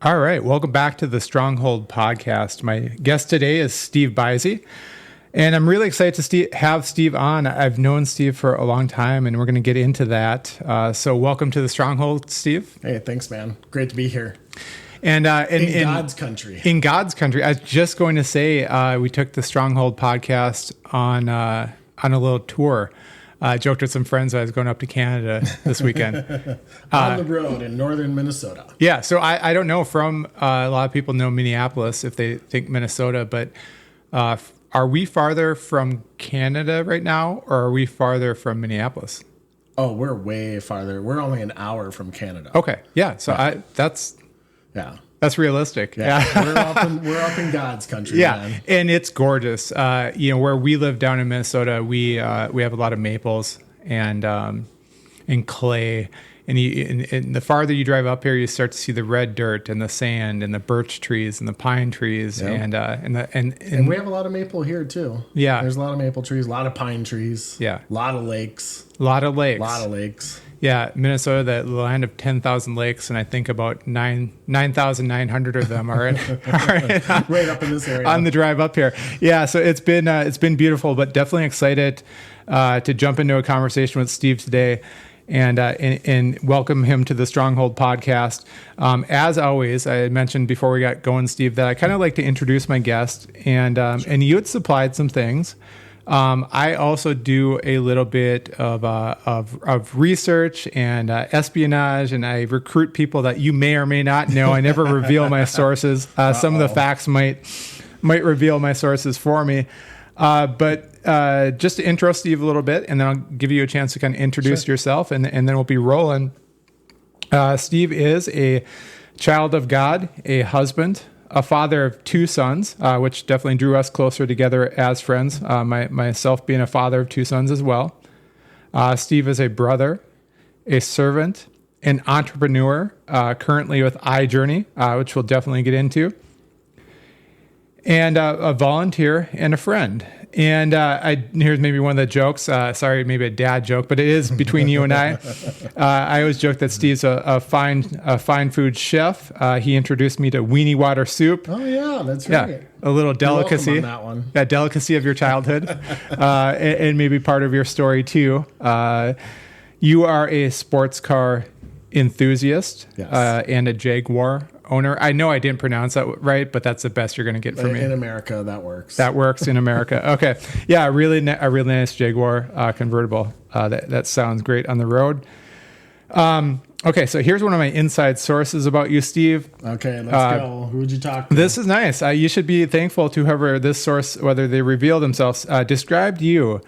All right. Welcome back to the Stronghold Podcast. My guest today is Steve Beise, and I'm really excited to have Steve on. I've known Steve for a long time, and we're going to get into that. So welcome to the Stronghold, Steve. Hey, thanks, man. Great to be here. And in God's country. In God's country. I was just going to say we took the Stronghold Podcast on a little tour. I joked with some friends I was going up to Canada this weekend. On the road in northern Minnesota. Yeah, so I don't know from a lot of people know Minneapolis if they think Minnesota, but are we farther from Canada right now, or are we farther from Minneapolis? Oh, we're way farther. We're only an hour from Canada. Okay, yeah, so that's realistic. Yeah. We're up in God's country. Yeah, man. And it's gorgeous. Where we live down in Minnesota, we have a lot of maples and clay. And the farther you drive up here, you start to see the red dirt and the sand and the birch trees and the pine trees. Yep. And we have a lot of maple here too. Yeah, there's a lot of maple trees, a lot of pine trees. Yeah, a lot of lakes. A lot of lakes. Yeah, Minnesota, the land of 10,000 lakes, and I think about 9,900 of them are right up in this area on the drive up here. Yeah, so it's been beautiful, but definitely excited to jump into a conversation with Steve today, and welcome him to the Stronghold Podcast. As always, I mentioned before we got going, Steve, that I kind of like to introduce my guest, and you had supplied some things. I also do a little bit of research and espionage, and I recruit people that you may or may not know. I never reveal my sources. Some of the facts might reveal my sources for me. But just to intro Steve a little bit, and then I'll give you a chance to kind of introduce yourself, and then we'll be rolling. Steve is a child of God, a husband, a father of two sons, which definitely drew us closer together as friends, myself being a father of two sons as well. Steve is a brother, a servant, an entrepreneur, currently with iJourney, which we'll definitely get into, and a volunteer and a friend. And here's maybe one of the jokes. Sorry, maybe a dad joke, but it is between you and I. I always joke that Steve's a fine food chef. He introduced me to weenie water soup. Oh yeah, that's right. Yeah, a little delicacy. You're welcome on that one. That delicacy of your childhood, and maybe part of your story too. You are a sports car enthusiast, yes. And a Jaguar owner. I know I didn't pronounce that right, but that's the best you're going to get from me. In America, that works. That works in America. Okay. Yeah, a really nice Jaguar convertible. That sounds great on the road. Okay, so here's one of my inside sources about you, Steve. Okay, let's go. Who would you talk to? This is nice. You should be thankful to whoever this source, whether they reveal themselves, described you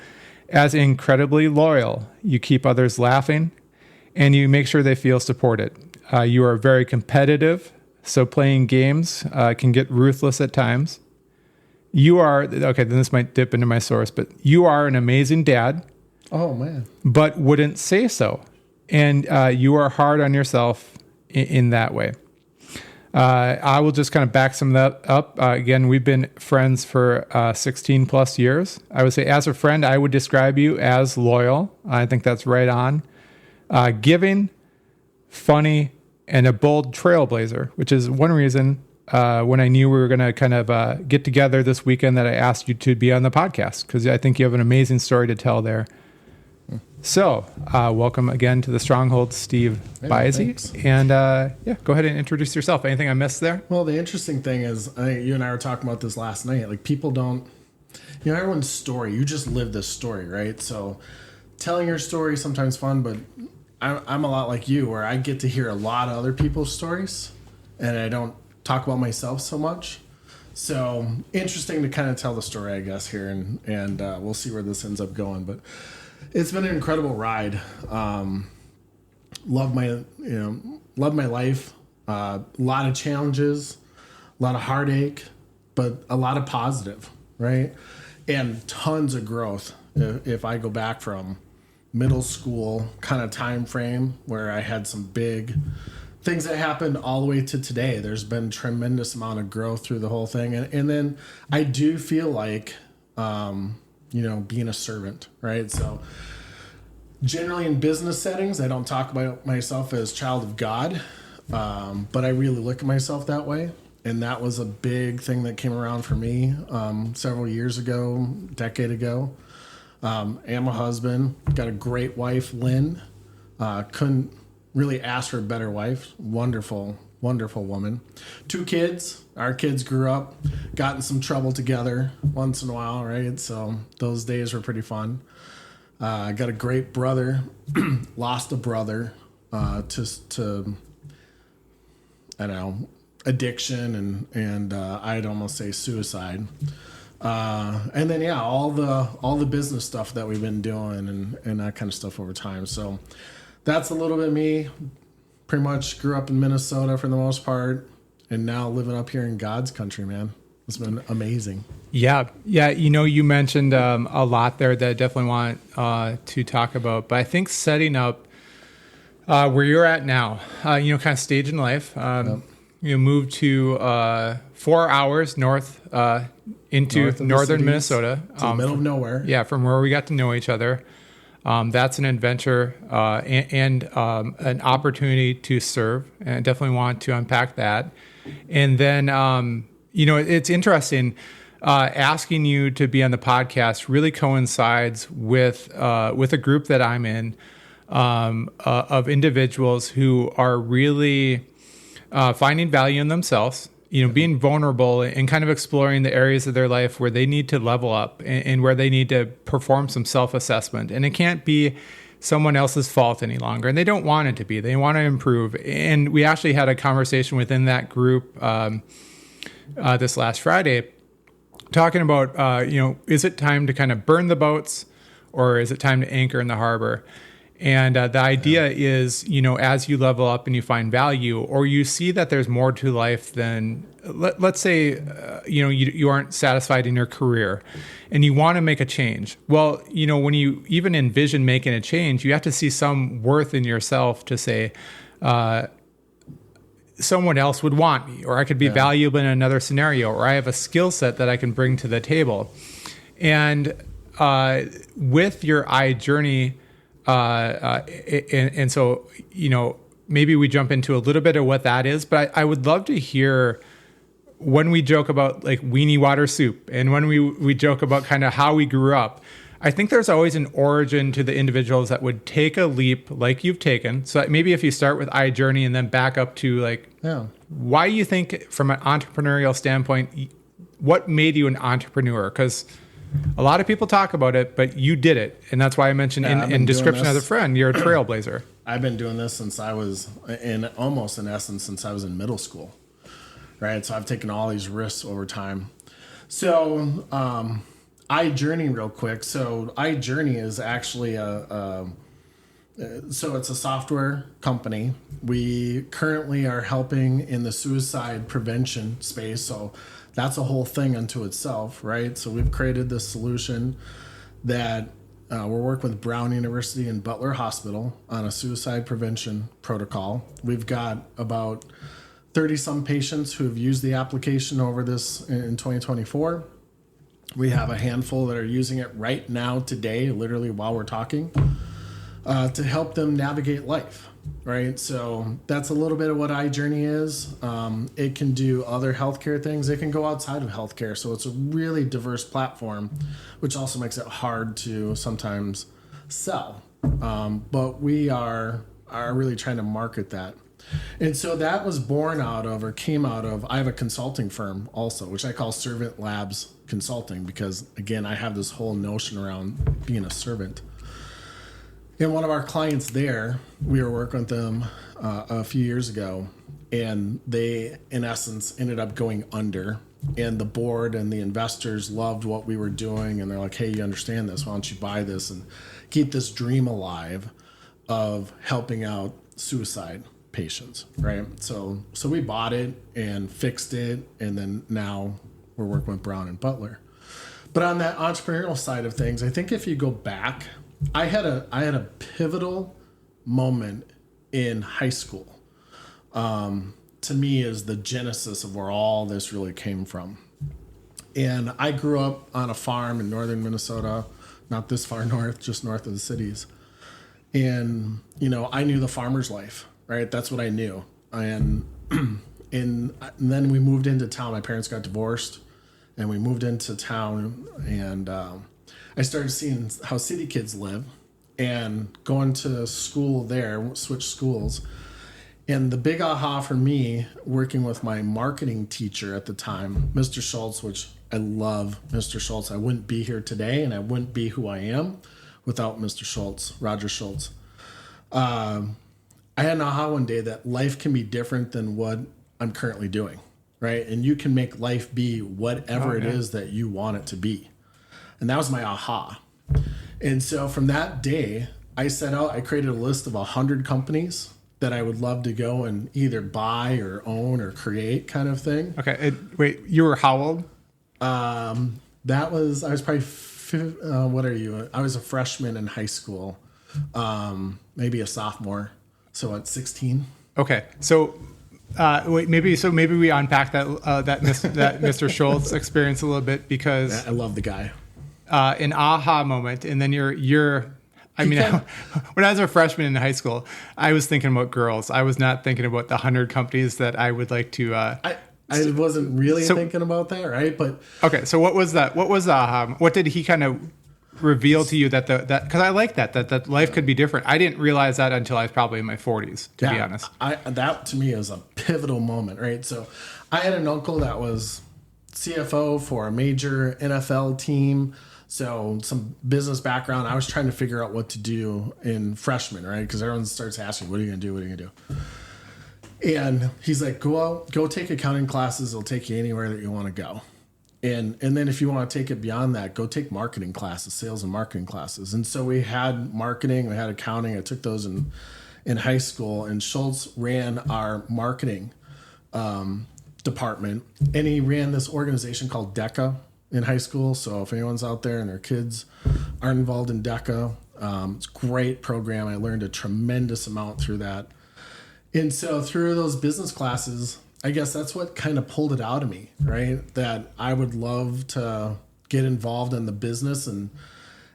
as incredibly loyal. You keep others laughing, and you make sure they feel supported. You are very competitive, so playing games can get ruthless at times. You are, okay, then this might dip into my source, but you are an amazing dad. Oh, man. But wouldn't say so. And you are hard on yourself in that way. I will just kind of back some of that up. Again, we've been friends for 16 plus years. I would say as a friend, I would describe you as loyal. I think that's right on. Giving, funny, and a bold trailblazer, which is one reason when I knew we were going to kind of get together this weekend that I asked you to be on the podcast, because I think you have an amazing story to tell there. So welcome again to the Stronghold, Steve Beise. And go ahead and introduce yourself. Anything I missed there? Well, the interesting thing is, you and I were talking about this last night. Like, people don't, everyone's story, you just live this story, right? So telling your story is sometimes fun, but I'm a lot like you, where I get to hear a lot of other people's stories, and I don't talk about myself so much. So interesting to kind of tell the story, I guess, here, and we'll see where this ends up going. But it's been an incredible ride. Love my life. A lot of challenges, a lot of heartache, but a lot of positive, right? And tons of growth. If I go back from middle school kind of time frame where I had some big things that happened all the way to today, there's been tremendous amount of growth through the whole thing. And then I do feel like, being a servant, right? So generally in business settings, I don't talk about myself as child of God. but I really look at myself that way. And that was a big thing that came around for me several years ago, decade ago. Am a husband, got a great wife, Lynn. Couldn't really ask for a better wife. Wonderful, wonderful woman. 2 kids. Our kids grew up, got in some trouble together once in a while, right? So those days were pretty fun. I got a great brother. Lost a brother to I don't know, addiction and I'd almost say suicide. And then all the business stuff that we've been doing and that kind of stuff over time. So that's a little bit me. Pretty much grew up in Minnesota for the most part, and now living up here in God's country, man. It's been amazing. Yeah. You mentioned a lot there that I definitely want to talk about. But I think setting up where you're at now, kind of stage in life. You moved to 4 hours north into northern Minnesota. It's the middle of nowhere. Yeah, from where we got to know each other. That's an adventure and an opportunity to serve. And I definitely want to unpack that. And then, it's interesting. Asking you to be on the podcast really coincides with a group that I'm in of individuals who are really finding value in themselves, being vulnerable and kind of exploring the areas of their life where they need to level up and where they need to perform some self-assessment. And it can't be someone else's fault any longer. And they don't want it to be. They want to improve. And we actually had a conversation within that group this last Friday talking about, is it time to kind of burn the boats or is it time to anchor in the harbor? And the idea is, as you level up and you find value, or you see that there's more to life than, let's say, you aren't satisfied in your career and you want to make a change. Well, when you even envision making a change, you have to see some worth in yourself to say, someone else would want me, or I could be valuable in another scenario, or I have a skill set that I can bring to the table. And with your iJourney, and so, maybe we jump into a little bit of what that is, but I would love to hear when we joke about like weenie water soup and when we joke about kind of how we grew up. I think there's always an origin to the individuals that would take a leap like you've taken. So maybe if you start with iJourney and then back up to why you think from an entrepreneurial standpoint, what made you an entrepreneur? Because a lot of people talk about it, but you did it. And that's why I mentioned in description of the friend, you're a trailblazer. I've been doing this since I was since I was in middle school. Right. So I've taken all these risks over time. So, iJourney real quick. So iJourney is actually it's a software company. We currently are helping in the suicide prevention space. So that's a whole thing unto itself, right? So we've created this solution that we're working with Brown University and Butler Hospital on a suicide prevention protocol. We've got about 30 some patients who have used the application over this in 2024. We have a handful that are using it right now today, literally while we're talking, to help them navigate life, right? So that's a little bit of what iJourney is. It can do other healthcare things. It can go outside of healthcare. So it's a really diverse platform, which also makes it hard to sometimes sell. But we are really trying to market that. And so that was came out of, I have a consulting firm also, which I call Servant Labs Consulting, because again, I have this whole notion around being a servant. And one of our clients there, we were working with them a few years ago, and they, in essence, ended up going under. And the board and the investors loved what we were doing, and they're like, hey, you understand this, why don't you buy this and keep this dream alive of helping out suicide patients, right? So we bought it and fixed it, and then now we're working with Brown and Butler. But on that entrepreneurial side of things, I think if you go back, I had a pivotal moment in high school. To me, is the genesis of where all this really came from. And I grew up on a farm in northern Minnesota, not this far north, just north of the cities. And I knew the farmer's life. Right, that's what I knew. and and then we moved into town. My parents got divorced, and we moved into town, and I started seeing how city kids live, and going to school there, switch schools. And the big aha for me, working with my marketing teacher at the time, Mr. Schulz, which I love Mr. Schulz. I wouldn't be here today, and I wouldn't be who I am without Mr. Schulz, Roger Schulz. I had an aha one day that life can be different than what I'm currently doing, right? And you can make life be whatever it is that you want it to be. And that was my aha. And so from that day, I set out, I created a list of 100 companies that I would love to go and either buy or own or create, kind of thing. Okay. Wait, you were how old? I was probably, what are you? I was a freshman in high school, maybe a sophomore. So at 16. Okay. So, maybe we unpack that Mr. Schulz experience a little bit, because I love the guy. An aha moment, and then when I was a freshman in high school, I was thinking about girls. I was not thinking about the 100 companies that I would like to. I wasn't really thinking about that, right? But okay. So what was that? What was the aha? What did he kind of reveal to you that because I like that life could be different. I didn't realize that until I was probably in my 40s, to be honest. That to me is a pivotal moment, right? So I had an uncle that was CFO for a major NFL team. So some business background. I was trying to figure out what to do in freshman, right? Because everyone starts asking, what are you going to do? What are you going to do? And he's like, go take accounting classes. It'll take you anywhere that you want to go. And then if you want to take it beyond that, go take marketing classes, sales and marketing classes. And so we had marketing, we had accounting. I took those in high school, and Schulz ran our marketing department, and he ran this organization called DECA in high school. So if anyone's out there and their kids aren't involved in DECA, it's a great program. I learned a tremendous amount through that. And so through those business classes, I guess that's what kind of pulled it out of me, right? That I would love to get involved in the business, and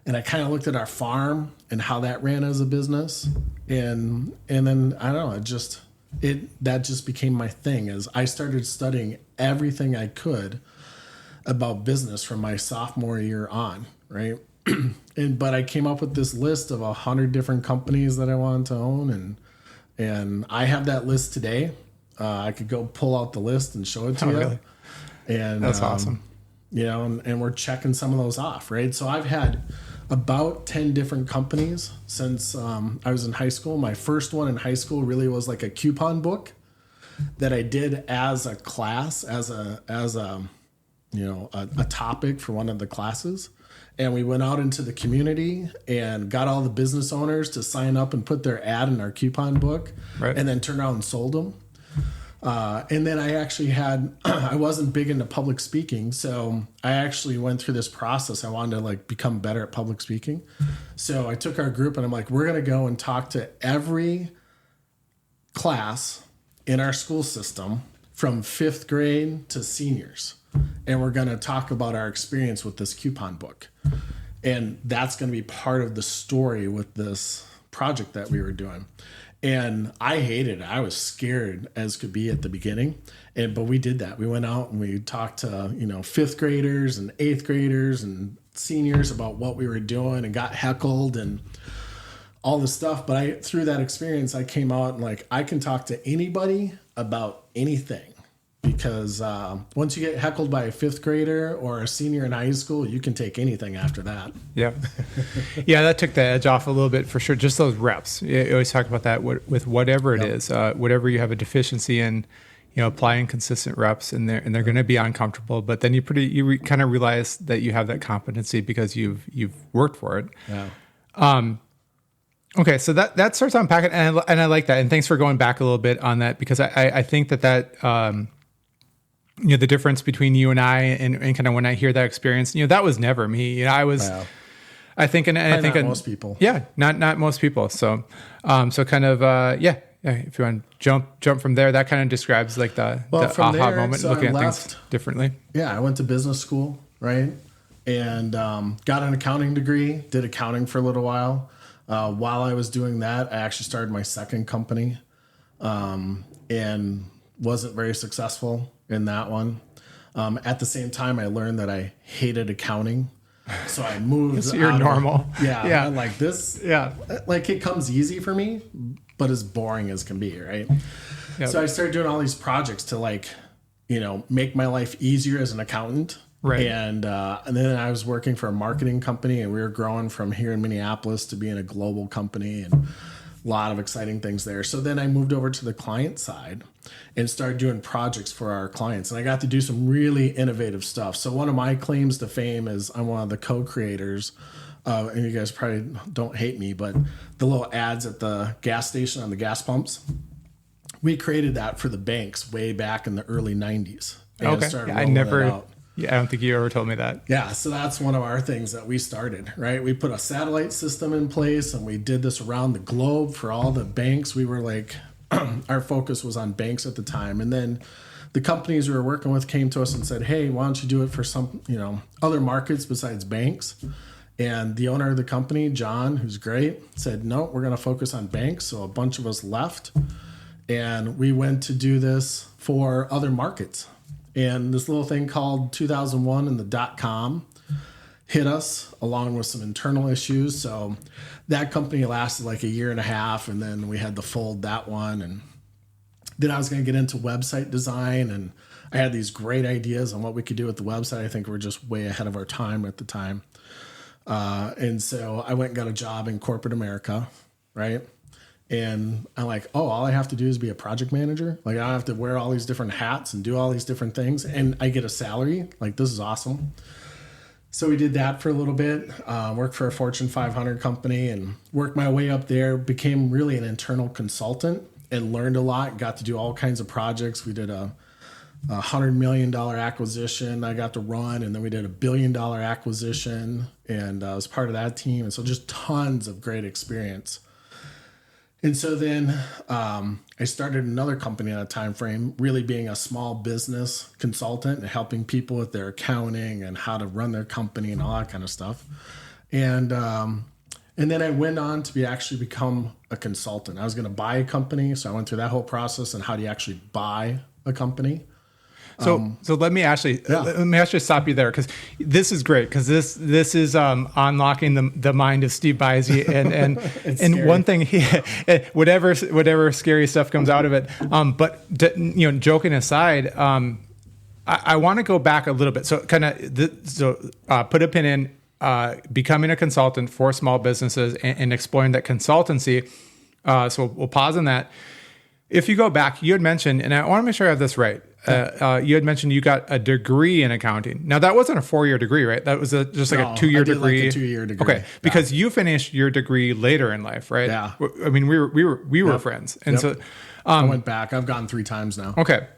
I kind of looked at our farm and how that ran as a business, and then I don't know, that just became my thing as I started studying everything I could about business from my sophomore year on, right? But I came up with this list of 100 different companies that I wanted to own, and I have that list today. I could go pull out the list and show it to you. Really? And that's awesome. And we're checking some of those off, right? So I've had about 10 different companies since I was in high school. My first one in high school really was like a coupon book that I did as a class, as a topic for one of the classes. And we went out into the community and got all the business owners to sign up and put their ad in our coupon book, right, and then turned around and sold them. And then I actually I wasn't big into public speaking. So I actually went through this process. I wanted to become better at public speaking. So I took our group and I'm like, we're going to go and talk to every class in our school system from 5th grade to seniors. And we're going to talk about our experience with this coupon book. And that's going to be part of the story with this project that we were doing. And I hated it. I was scared as could be at the beginning. But we did that. We went out and we talked to, 5th graders and 8th graders and seniors about what we were doing, and got heckled and all this stuff. But through that experience, I came out and I can talk to anybody about anything. Because once you get heckled by a 5th grader or a senior in high school, you can take anything after that. Yeah. Yeah, that took the edge off a little bit for sure. Just those reps. You always talk about that with whatever it is, whatever you have a deficiency in, applying consistent reps, and they're going to be uncomfortable. But then you kind of realize that you have that competency because you've worked for it. Yeah. Okay, so that starts unpacking, and I like that. And thanks for going back a little bit on that, because I think that the difference between you and I, and kind of when I hear that experience, that was never me. I was, wow. I think, and I think most people. Yeah, not most people. So, kind of, if you want to jump from there, that kind of describes the aha moment, so looking at things differently. Yeah, I went to business school, right, and got an accounting degree. Did accounting for a little while. While I was doing that, I actually started my second company. and wasn't very successful in that one. At the same time, I learned that I hated accounting. So I moved. So you're normal. Yeah. I'm like this. Yeah. Like it comes easy for me, but as boring as can be. Right. Yep. So I started doing all these projects to make my life easier as an accountant. Right. And then I was working for a marketing company, and we were growing from here in Minneapolis to being a global company, and a lot of exciting things there. So then I moved over to the client side and started doing projects for our clients. And I got to do some really innovative stuff. So one of my claims to fame is I'm one of the co-creators. And you guys probably don't hate me, but the little ads at the gas station on the gas pumps, we created that for the banks way back in the early 90s. Okay. I never... Yeah, I don't think you ever told me that. Yeah, so that's one of our things that we started, right? We put a satellite system in place, and we did this around the globe for all the banks. We were like, our focus was on banks at the time. And then the companies we were working with came to us and said, hey, why don't you do it for some, other markets besides banks? And the owner of the company, John, who's great, said, no, we're going to focus on banks. So a bunch of us left, and we went to do this for other markets. And this little thing called 2001 and the .com hit us along with some internal issues. So that company lasted like a year and a half, and then we had to fold that one. And then I was going to get into website design, and I had these great ideas on what we could do with the website. I think we're just way ahead of our time at the time. And so I went and got a job in corporate America, right? And I'm like, oh, all I have to do is be a project manager. Like, I don't have to wear all these different hats and do all these different things. And I get a salary. Like, this is awesome. So we did that for a little bit, worked for a Fortune 500 company and worked my way up there, became really an internal consultant and learned a lot, got to do all kinds of projects. We did a $100 million acquisition I got to run, and then we did a $1 billion acquisition, and I was part of that team. And so just tons of great experience. And so then I started another company on a time frame, really being a small business consultant and helping people with their accounting and how to run their company and all that kind of stuff. And then I went on to become a consultant. I was going to buy a company, so I went through that whole process and how do you actually buy a company. So let me actually stop you there, because this is great, because this is unlocking the mind of Steve Beise, and and one thing, whatever scary stuff comes out of it. But joking aside, I want to go back a little bit. So put a pin in becoming a consultant for small businesses and exploring that consultancy. So we'll pause on that. If you go back, you had mentioned, and I want to make sure I have this right. You had mentioned you got a degree in accounting. Now, that wasn't a 4-year degree, right? That was just like a 2-year degree. Like a 2-year degree. Okay, because you finished your degree later in life, right? Yeah. I mean, we were friends, and so I went back. I've gone 3 times now. Okay.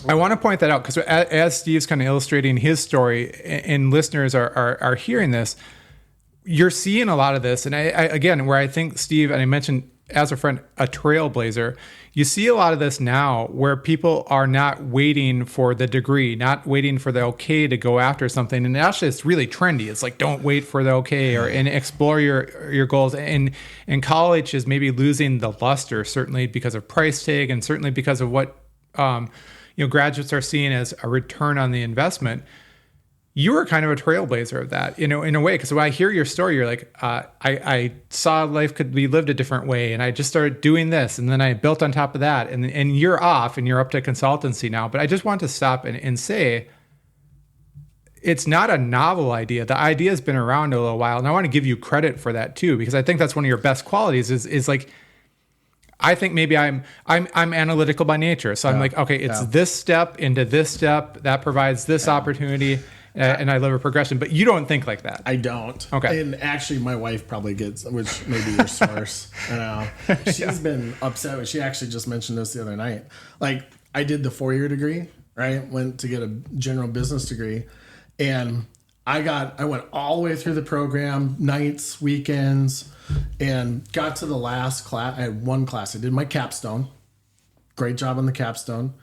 I want to point that out because as Steve's kind of illustrating his story, and listeners are hearing this, you're seeing a lot of this. And I again, where I think Steve, and I mentioned as a friend, a trailblazer, you see a lot of this now where people are not waiting for the degree, not waiting for the okay to go after something. And actually, it's really trendy. It's like, don't wait for the okay, and explore your goals. And college is maybe losing the luster, certainly because of price tag, and certainly because of what graduates are seeing as a return on the investment. You were kind of a trailblazer of that, in a way, because when I hear your story, you're like, I saw life could be lived a different way, and I just started doing this, and then I built on top of that, and you're off, and you're up to consultancy now. But I just want to stop and say, it's not a novel idea. The idea has been around a little while, and I want to give you credit for that too, because I think that's one of your best qualities. Is like, I think maybe I'm analytical by nature, so I'm like, okay, it's this step into this step that provides this opportunity. And I love a progression, but you don't think like that. I don't. Okay. And actually, my wife probably gets, which may be your source. She's been upset. She actually just mentioned this the other night. Like, I did the 4-year degree, right? Went to get a general business degree, and I went all the way through the program, nights, weekends, and got to the last class. I had one class. I did my capstone. Great job on the capstone.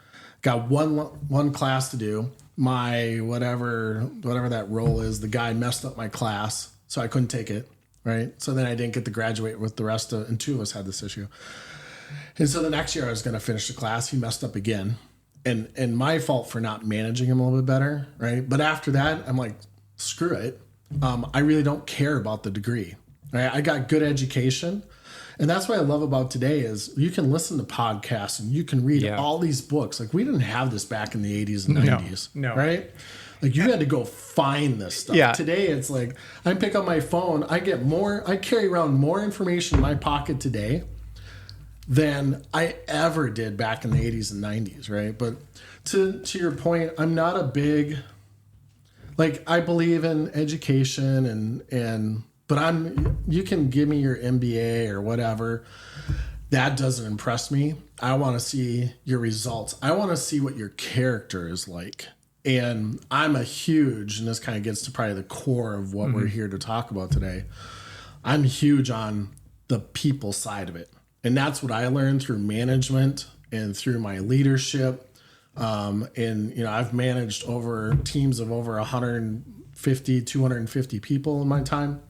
Got one class to do. My whatever that role is, the guy messed up my class, so I couldn't take it, right? So then I didn't get to graduate with the rest of, and 2 of us had this issue. And so the next year I was going to finish the class. He messed up again. And my fault for not managing him a little bit better, right? But after that, I'm like, screw it. I really don't care about the degree, right? I got good education. And that's what I love about today is you can listen to podcasts and you can read all these books. Like we didn't have this back in the 80s and 90s, right? Like you had to go find this stuff. Yeah. Today it's like I pick up my phone, I carry around more information in my pocket today than I ever did back in the 80s and 90s, right? But to your point, I'm not a big, like I believe in education but you can give me your MBA or whatever. That doesn't impress me. I want to see your results. I want to see what your character is like. And I'm and this kind of gets to probably the core of what we're here to talk about today. I'm huge on the people side of it. And that's what I learned through management and through my leadership. I've managed over teams of over 150, 250 people in my time.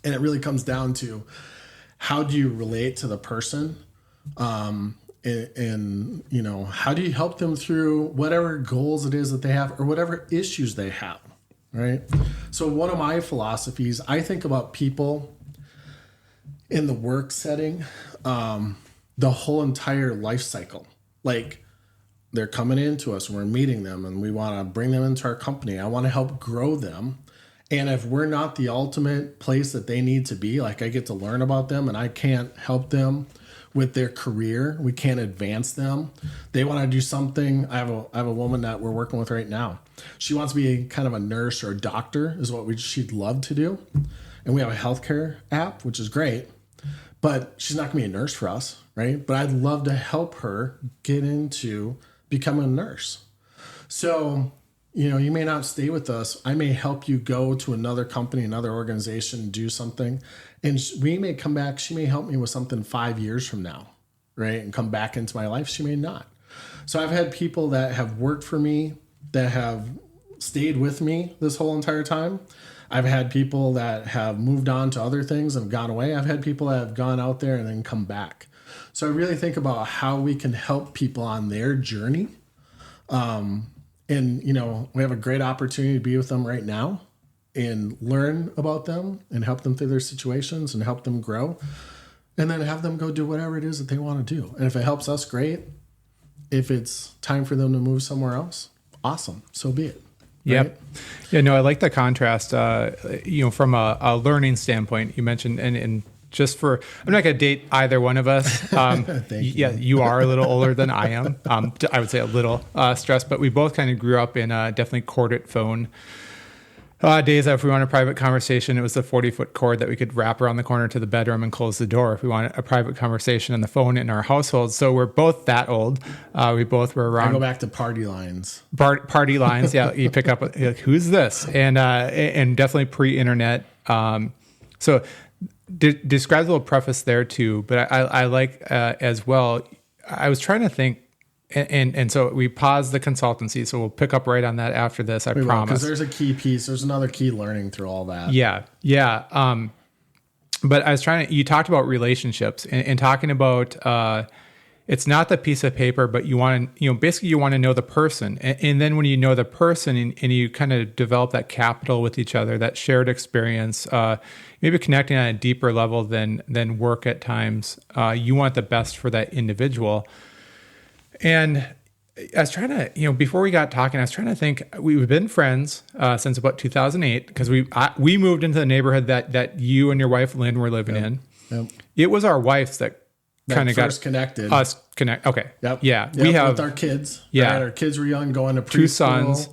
And it really comes down to how do you relate to the person? And how do you help them through whatever goals it is that they have or whatever issues they have, right? So one of my philosophies, I think about people in the work setting, the whole entire life cycle. Like they're coming into us and we're meeting them and we want to bring them into our company. I want to help grow them. And if we're not the ultimate place that they need to be, like I get to learn about them and I can't help them with their career, we can't advance them. They want to do something. I have a woman that we're working with right now. She wants to be kind of a nurse or a doctor is what she'd love to do. And we have a healthcare app, which is great. But she's not going to be a nurse for us, right? But I'd love to help her get into becoming a nurse. So, you may not stay with us. I may help you go to another company, another organization, do something. And we may come back. She may help me with something 5 years from now, right? And come back into my life. She may not. So I've had people that have worked for me that have stayed with me this whole entire time. I've had people that have moved on to other things and gone away. I've had people that have gone out there and then come back. So I really think about how we can help people on their journey. We have a great opportunity to be with them right now and learn about them and help them through their situations and help them grow and then have them go do whatever it is that they want to do. And if it helps us, great. If it's time for them to move somewhere else, awesome. So be it. Yep. Right? Yeah, no, I like the contrast, from a learning standpoint you mentioned, and just for, I'm not going to date either one of us. Thank you. Yeah, you are a little older than I am. I would say a little stressed, but we both kind of grew up in definitely corded phone days. If we want a private conversation, it was the 40-foot cord that we could wrap around the corner to the bedroom and close the door if we wanted a private conversation on the phone in our household. So we're both that old. We both were around. I go back to party lines. Party lines, yeah. You pick up, like, who's this? And definitely pre-internet. So describe a little preface there too. But I like as well. I was trying to think. And so we paused the consultancy, so we'll pick up right on that after this. I promise. Because there's a key piece. There's another key learning through all that. Yeah. But I was you talked about relationships and talking about it's not the piece of paper, but you want to, basically you want to know the person. And then when you know the person and you kind of develop that capital with each other, that shared experience, maybe connecting on a deeper level than work at times, you want the best for that individual. And I was trying to, before we got talking, I was trying to think. We've been friends since about 2008 because we moved into the neighborhood that you and your wife Lynn were living in. Yep. It was our wives that kind of got connected. Us connect. Okay. Yep. Yeah. We have with our kids. Yeah. Right? Our kids were young, going to preschool. 2 sons.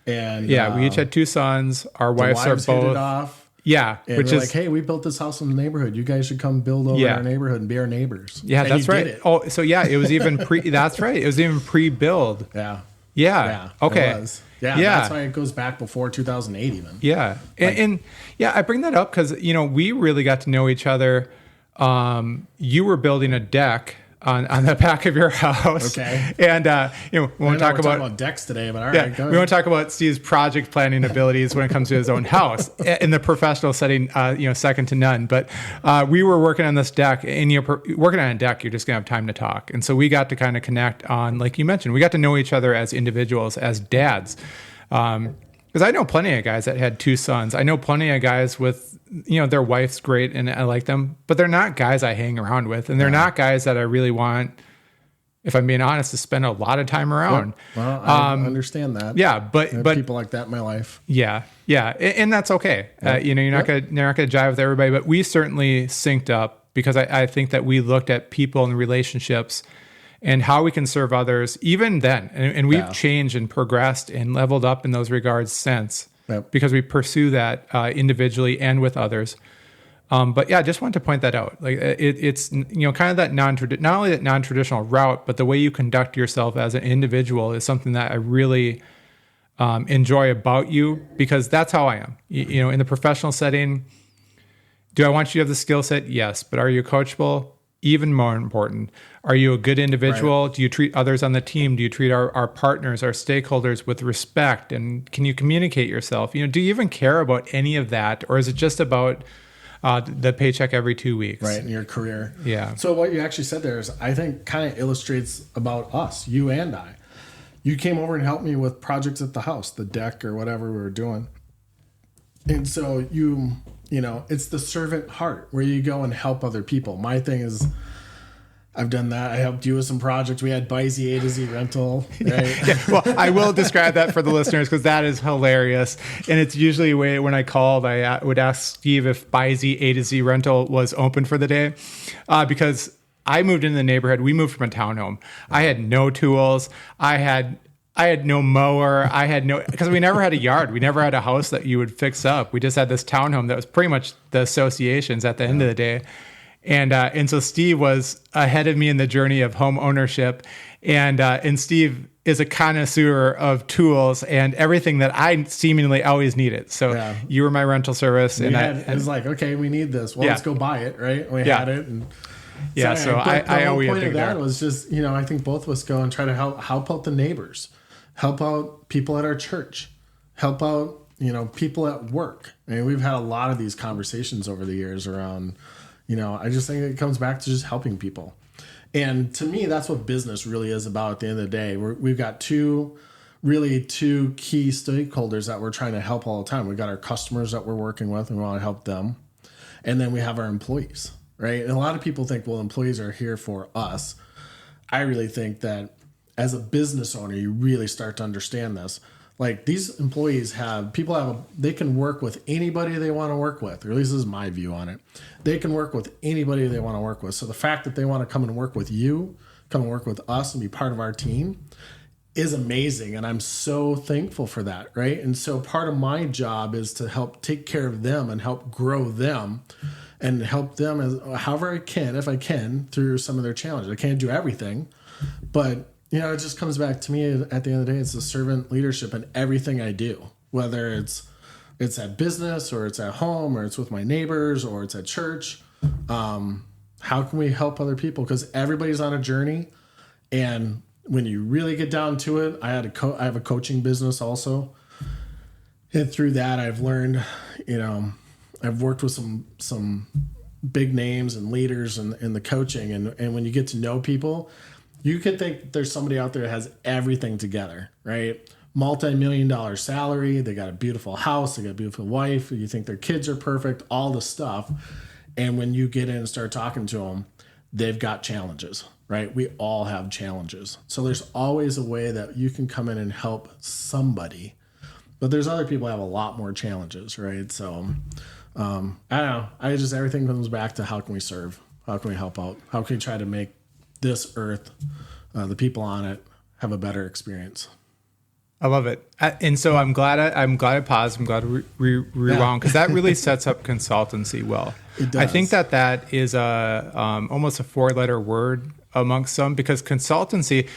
And we each had 2 sons. Our wives are both. Hit it off. Yeah, and which is like, hey, we built this house in the neighborhood. You guys should come build over our neighborhood and be our neighbors. Yeah, and that's right. Oh, so yeah, it was even that's right. It was even pre-build. Yeah. Okay. It was. Yeah. That's why it goes back before 2008 even. Yeah. And I bring that up because, we really got to know each other. You were building a deck on the back of your house. Okay. And we want to talk about decks today, but all right, go ahead. We want to talk about Steve's project planning abilities when it comes to his own house in the professional setting. Second to none. But we were working on this deck, and working on a deck, you're just gonna have time to talk. And so we got to kind of connect on, like you mentioned, we got to know each other as individuals, as dads. Because I know plenty of guys that had 2 sons. I know plenty of guys with, their wife's great and I like them, but they're not guys I hang around with. And they're not guys that I really want, if I'm being honest, to spend a lot of time around. Well, I understand that. Yeah, but people like that in my life. Yeah. And that's okay. You're not gonna jive with everybody, but we certainly synced up because I think that we looked at people and relationships and how we can serve others even then. And we've changed and progressed and leveled up in those regards since, because we pursue that individually and with others. But yeah, I just wanted to point that out. Like it's kind of that not only that non-traditional route, but the way you conduct yourself as an individual is something that I really enjoy about you, because that's how I am. In the professional setting, do I want you to have the skill set? Yes. But are you coachable? Even more important. Are you a good individual? Right. Do you treat others on the team? Do you treat our partners, our stakeholders with respect? And can you communicate yourself? Do you even care about any of that? Or is it just about the paycheck every 2 weeks? Right, in your career. Yeah. So what you actually said there is, I think, kind of illustrates about us, you and I. You came over and helped me with projects at the house, the deck or whatever we were doing. And so it's the servant heart where you go and help other people. My thing is, I've done that. I helped you with some projects. We had Beise A to Z rental, right? Yeah. Well, I will describe that for the listeners because that is hilarious. And it's usually when I called, I would ask Steve if Beise A to Z rental was open for the day, because I moved into the neighborhood. We moved from a townhome. I had no tools. I had no mower. Because we never had a yard. We never had a house that you would fix up. We just had this townhome that was pretty much the associations at the end of the day. And so Steve was ahead of me in the journey of home ownership. And Steve is a connoisseur of tools and everything that I seemingly always needed. So you were my rental service. It was like, okay, we need this. Well, let's go buy it, right? We had it. And so I always point of that was just, I think both of us go and try to help out the neighbors, help out people at our church, help out, people at work. I mean, we've had a lot of these conversations over the years around, I just think it comes back to just helping people. And to me, that's what business really is about at the end of the day. We've got two key stakeholders that we're trying to help all the time. We've got our customers that we're working with and we want to help them. And then we have our employees, right? And a lot of people think, well, employees are here for us. I really think that as a business owner, you really start to understand this. Like these employees they can work with anybody they want to work with, or at least this is my view on it. They can work with anybody they want to work with. So the fact that they want to come and work with you, come and work with us and be part of our team is amazing. And I'm so thankful for that, right? And so part of my job is to help take care of them and help grow them and help them however I can, if I can, through some of their challenges. I can't do everything, but it just comes back to me at the end of the day. It's the servant leadership in everything I do, whether it's at business or it's at home or it's with my neighbors or it's at church. How can we help other people? Because everybody's on a journey. And when you really get down to it, I have a coaching business also. And through that, I've learned, I've worked with some big names and leaders in the coaching. And when you get to know people, you could think there's somebody out there that has everything together, right? Multi-million-dollar salary. They got a beautiful house. They got a beautiful wife. You think their kids are perfect, all the stuff. And when you get in and start talking to them, they've got challenges, right? We all have challenges. So there's always a way that you can come in and help somebody. But there's other people that have a lot more challenges, right? So I don't know. Everything comes back to how can we serve? How can we help out? How can we try to make this earth, the people on it, have a better experience? I love it. And so I'm glad I paused. I'm glad to rewound because that really sets up consultancy well. It does. I think that is almost a 4-letter word amongst some, because consultancy,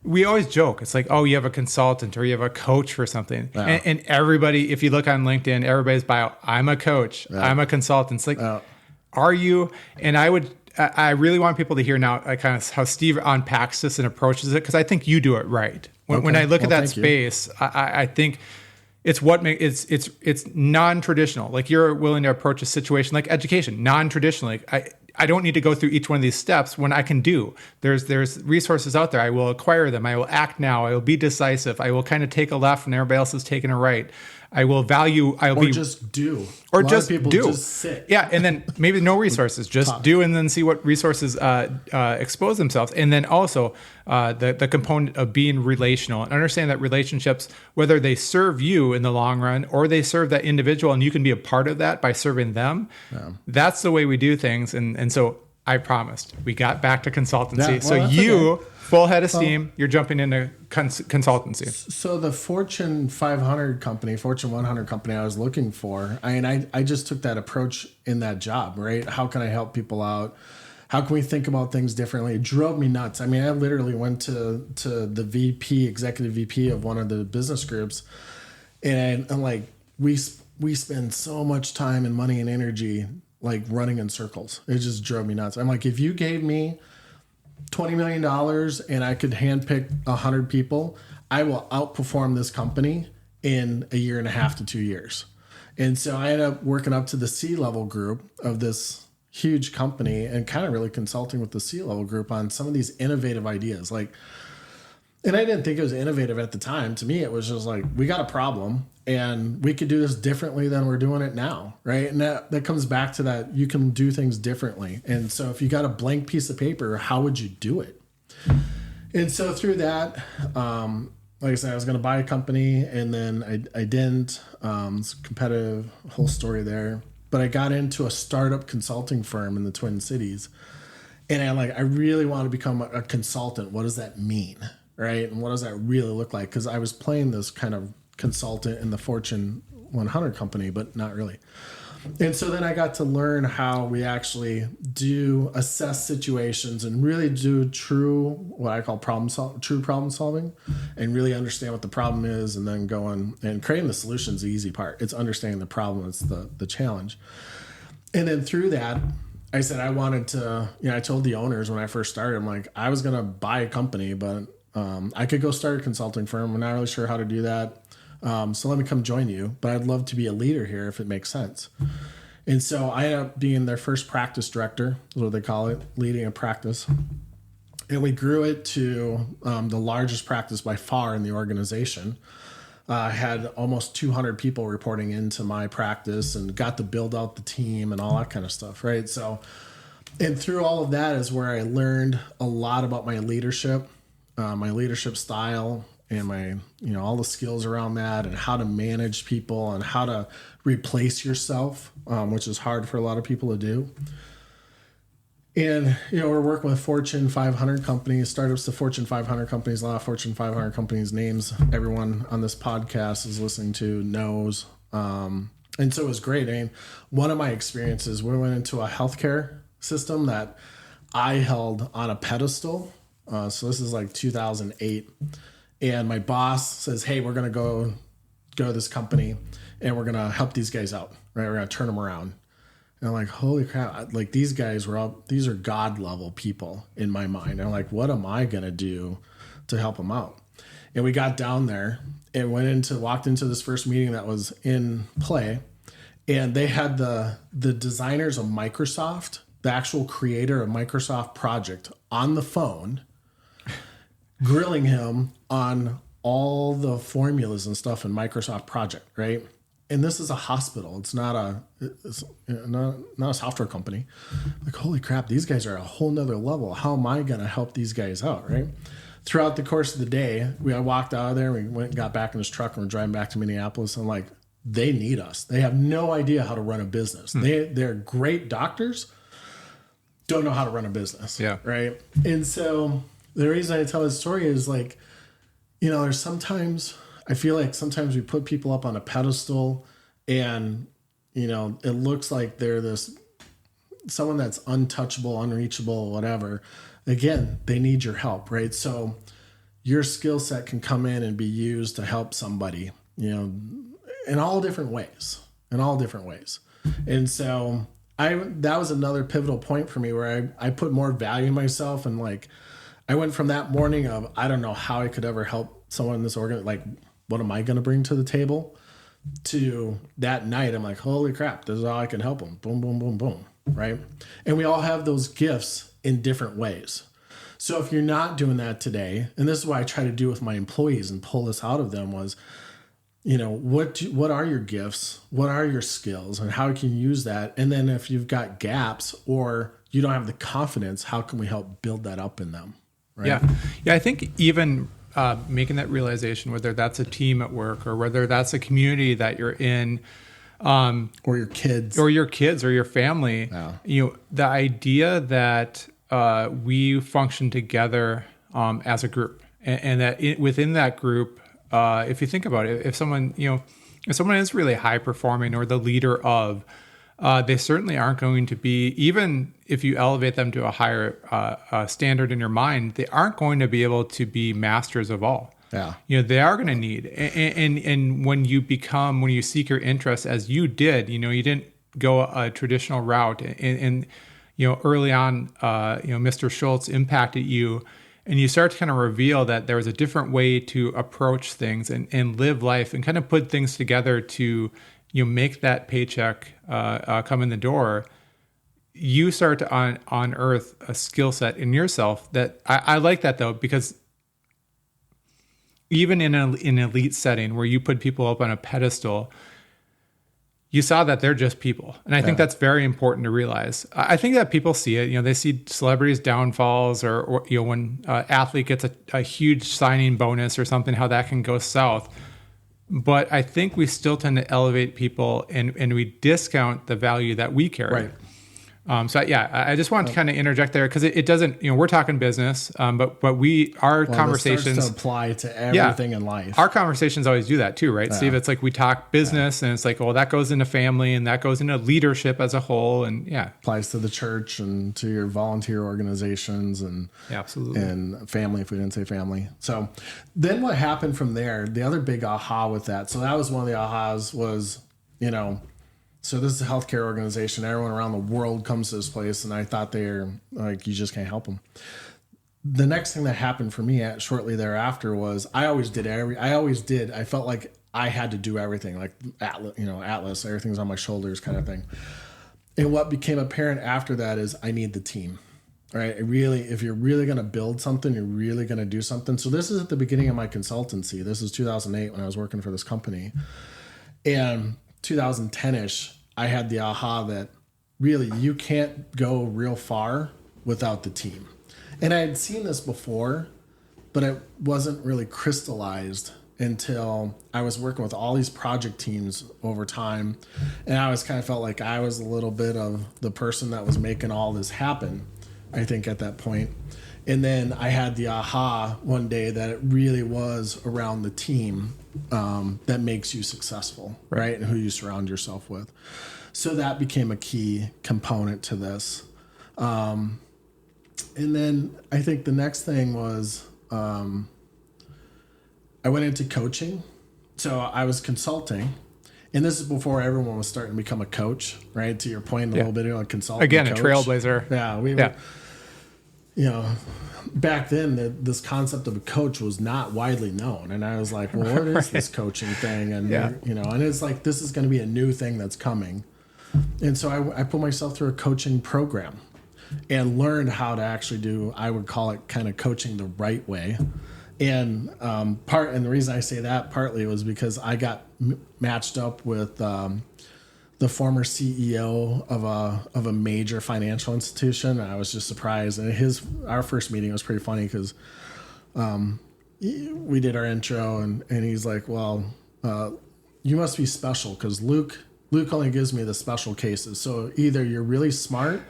we always joke. It's like, oh, you have a consultant or you have a coach for something. Yeah. And everybody, if you look on LinkedIn, everybody's bio, I'm a coach. Yeah. I'm a consultant. It's like, are you? And I would I really want people to hear now kind of how Steve unpacks this and approaches it, because I think you do it right. When I look at that space, I think it's it's non-traditional. Like, you're willing to approach a situation like education, non-traditional. Like, I don't need to go through each one of these steps when I can do. There's resources out there. I will acquire them. I will act now. I will be decisive. I will kind of take a left when everybody else is taking a right. I will value. Just do. Or just people do. Just sit. Yeah, and then maybe no resources. Just do, and then see what resources expose themselves. And then also the component of being relational and understand that relationships, whether they serve you in the long run or they serve that individual, and you can be a part of that by serving them. Yeah. That's the way we do things. And so I promised. We got back to consultancy. Yeah, full head of steam, you're jumping into consultancy. So the Fortune 500 company, Fortune 100 company I was looking for, I just took that approach in that job, right? How can I help people out? How can we think about things differently? It drove me nuts. I mean, I literally went to the executive VP of one of the business groups, and I'm like, we spend so much time and money and energy like running in circles. It just drove me nuts. I'm like, if you gave me $20 million and I could handpick 100 people, I will outperform this company in 1.5 to 2 years. And so I ended up working up to the C-level group of this huge company and kind of really consulting with the C-level group on some of these innovative ideas. And I didn't think it was innovative at the time. To me, it was just like, we got a problem and we could do this differently than we're doing it now, right? And that comes back to that you can do things differently. And so if you got a blank piece of paper, how would you do it? And so through that, like I said, I was going to buy a company, and then I didn't. It's a competitive whole story there. But I got into a startup consulting firm in the Twin Cities. And I really want to become a consultant. What does that mean? Right? And what does that really look like? Because I was playing this kind of consultant in the Fortune 100 company, but not really. And so then I got to learn how we actually do assess situations and really do what I call true problem solving, and really understand what the problem is, and then going and creating the solution is the easy part. It's understanding the problem. It's the challenge. And then through that, I said I wanted to, I told the owners when I first started, I'm like, I was going to buy a company, but I could go start a consulting firm. I'm not really sure how to do that. So let me come join you. But I'd love to be a leader here if it makes sense. And so I ended up being their first practice director, is what they call it, leading a practice. And we grew it to the largest practice by far in the organization. I had almost 200 people reporting into my practice and got to build out the team and all that kind of stuff, right? So, and through all of that is where I learned a lot about my leadership style, and my, all the skills around that, and how to manage people and how to replace yourself, which is hard for a lot of people to do. And, we're working with Fortune 500 companies, startups to Fortune 500 companies, a lot of Fortune 500 companies names everyone on this podcast is listening to knows. And so it was great. I mean, one of my experiences, we went into a healthcare system that I held on a pedestal. So this is like 2008. And my boss says, hey, we're going to go to this company and we're going to help these guys out, right? We're going to turn them around. And I'm like, holy crap. Like, these guys these are God level people in my mind. And I'm like, what am I going to do to help them out? And we got down there and walked into this first meeting that was in play. And they had the designers of Microsoft, the actual creator of Microsoft Project, on the phone, grilling him on all the formulas and stuff in Microsoft Project, right? And this is a hospital. It's not a software company. Like, holy crap, these guys are a whole nother level. How am I going to help these guys out, right? Throughout the course of the day, I walked out of there, we went and got back in his truck, and we're driving back to Minneapolis. And I'm like, they need us. They have no idea how to run a business. They're great doctors, don't know how to run a business, right? And so the reason I tell this story is like, there's sometimes, I feel like sometimes we put people up on a pedestal and, it looks like they're someone that's untouchable, unreachable, whatever. Again, they need your help, right? So your skill set can come in and be used to help somebody, in all different ways. And so that was another pivotal point for me where I put more value in myself, and like I went from that morning of I don't know how I could ever help someone in this like what am I going to bring to the table, to that night I'm like, holy crap, this is how I can help them. Boom, boom, boom, boom. Right. And we all have those gifts in different ways. So if you're not doing that today, and this is what I try to do with my employees and pull this out of them was, what are your gifts? What are your skills, and how can you use that? And then if you've got gaps or you don't have the confidence, how can we help build that up in them? Right? Yeah. I think even making that realization, whether that's a team at work or whether that's a community that you're in, or your kids or your family, the idea that we function together as a group, and that within that group, if you think about it, if someone is really high performing or the leader of, they certainly aren't going to be, even if you elevate them to a higher standard in your mind, they aren't going to be able to be masters of all. Yeah. They are going to need, and when you seek your interests as you did, you didn't go a traditional route, and early on, Mr. Schulz impacted you, and you start to kind of reveal that there was a different way to approach things and live life and kind of put things together to, make that paycheck come in the door. You start to unearth a skill set in yourself that I like that, though, because even in an elite setting where you put people up on a pedestal, you saw that they're just people. And I think that's very important to realize. I think that people see it, they see celebrities' downfalls or when an athlete gets a huge signing bonus or something, how that can go south. But I think we still tend to elevate people and we discount the value that we carry. Right. I just wanted to kind of interject there because it doesn't, we're talking business, but our conversations this starts to apply to everything in life. Our conversations always do that too, right, Steve? It's like we talk business and it's like, well, that goes into family and that goes into leadership as a whole, and applies to the church and to your volunteer organizations and absolutely, and family if we didn't say family. So then what happened from there? The other big aha with that. So that was one of the ahas was, so this is a healthcare organization. Everyone around the world comes to this place, and I thought they're like, you just can't help them. The next thing that happened for me shortly thereafter was I felt like I had to do everything, like Atlas, everything's on my shoulders kind of thing. And what became apparent after that is I need the team, right? If you're really going to build something, you're really going to do something. So this is at the beginning of my consultancy. This is 2008 when I was working for this company, and 2010-ish, I had the aha that really you can't go real far without the team. And I had seen this before, but it wasn't really crystallized until I was working with all these project teams over time. And I was kind of felt like I was a little bit of the person that was making all this happen, I think, at that point. And then I had the aha one day that it really was around the team that makes you successful, right? And who you surround yourself with. So that became a key component to this. And then I think the next thing was I went into coaching. So I was consulting. And this is before everyone was starting to become a coach, right? To your point, a little bit of a consultant. Again, coach. A trailblazer. Yeah. Back then, this concept of a coach was not widely known. And I was like, well, what is this coaching thing? And, and it's like, this is going to be a new thing that's coming. And so I put myself through a coaching program and learned how to actually do, I would call it kind of coaching the right way. And the reason I say that partly was because I got matched up with the former CEO of a major financial institution. I was just surprised. And our first meeting was pretty funny because we did our intro and he's like, well, you must be special because Luke only gives me the special cases. So either you're really smart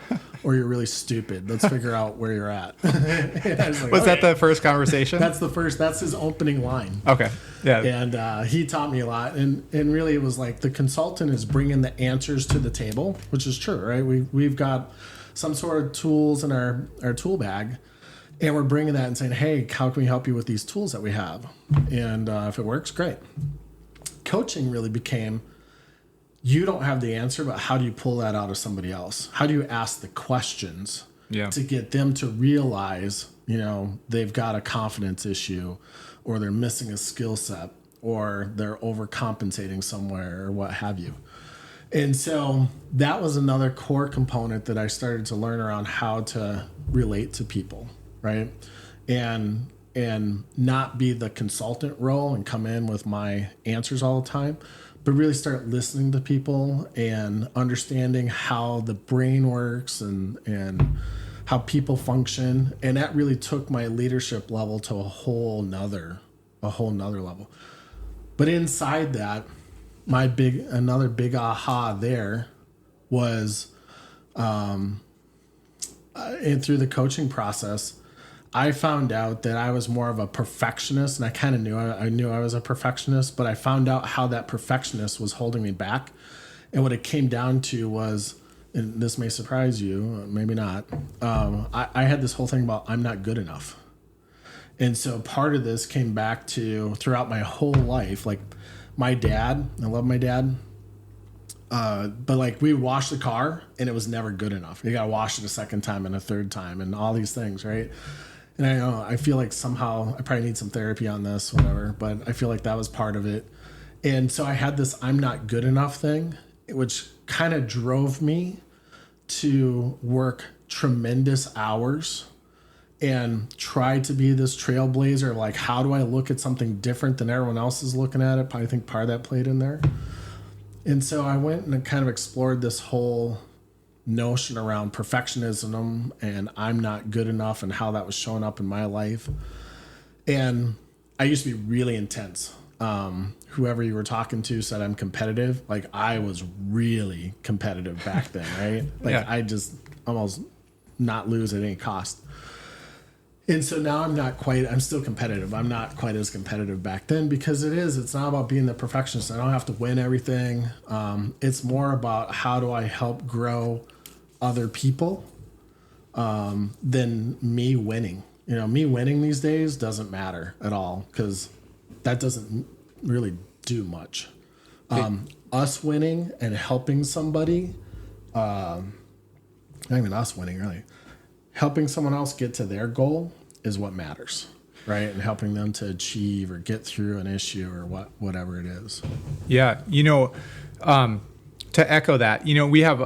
or you're really stupid. Let's figure out where you're at. Was that the first conversation? That's his opening line. Okay. Yeah. And he taught me a lot. And really it was like the consultant is bringing the answers to the table, which is true, right? We've got some sort of tools in our tool bag, and we're bringing that and saying, hey, how can we help you with these tools that we have? And if it works, great. Coaching really became, you don't have the answer, but how do you pull that out of somebody else? How do you ask the questions to get them to realize, they've got a confidence issue, or they're missing a skill set, or they're overcompensating somewhere, or what have you. And so that was another core component that I started to learn around how to relate to people, right? And not be the consultant role and come in with my answers all the time, but really start listening to people and understanding how the brain works and how people function. And that really took my leadership level to a whole nother level. But inside that, another big aha there was, and through the coaching process, I found out that I was more of a perfectionist, and I kind of knew I was a perfectionist, but I found out how that perfectionist was holding me back. And what it came down to was, and this may surprise you, maybe not, I had this whole thing about I'm not good enough. And so part of this came back to throughout my whole life, like my dad, I love my dad, but like we would wash the car and it was never good enough. You got to wash it a second time and a third time and all these things, right? And I know, I feel like somehow I probably need some therapy on this, whatever, but I feel like that was part of it. And so I had this I'm not good enough thing, which kind of drove me to work tremendous hours and try to be this trailblazer. Like, how do I look at something different than everyone else is looking at it? I think part of that played in there. And so I went and kind of explored this whole notion around perfectionism and I'm not good enough and how that was showing up in my life. And I used to be really intense. Whoever you were talking to said I'm competitive. Like, I was really competitive back then, right? Like, I just almost not lose at any cost. And so now I'm still competitive. I'm not quite as competitive back then because it's not about being the perfectionist. I don't have to win everything. It's more about how do I help grow other people than me winning. Me winning these days doesn't matter at all because that doesn't really do much. Us winning and helping somebody, not even us winning really, helping someone else get to their goal is what matters, right? And helping them to achieve or get through an issue or whatever it is. Yeah, to echo that, we have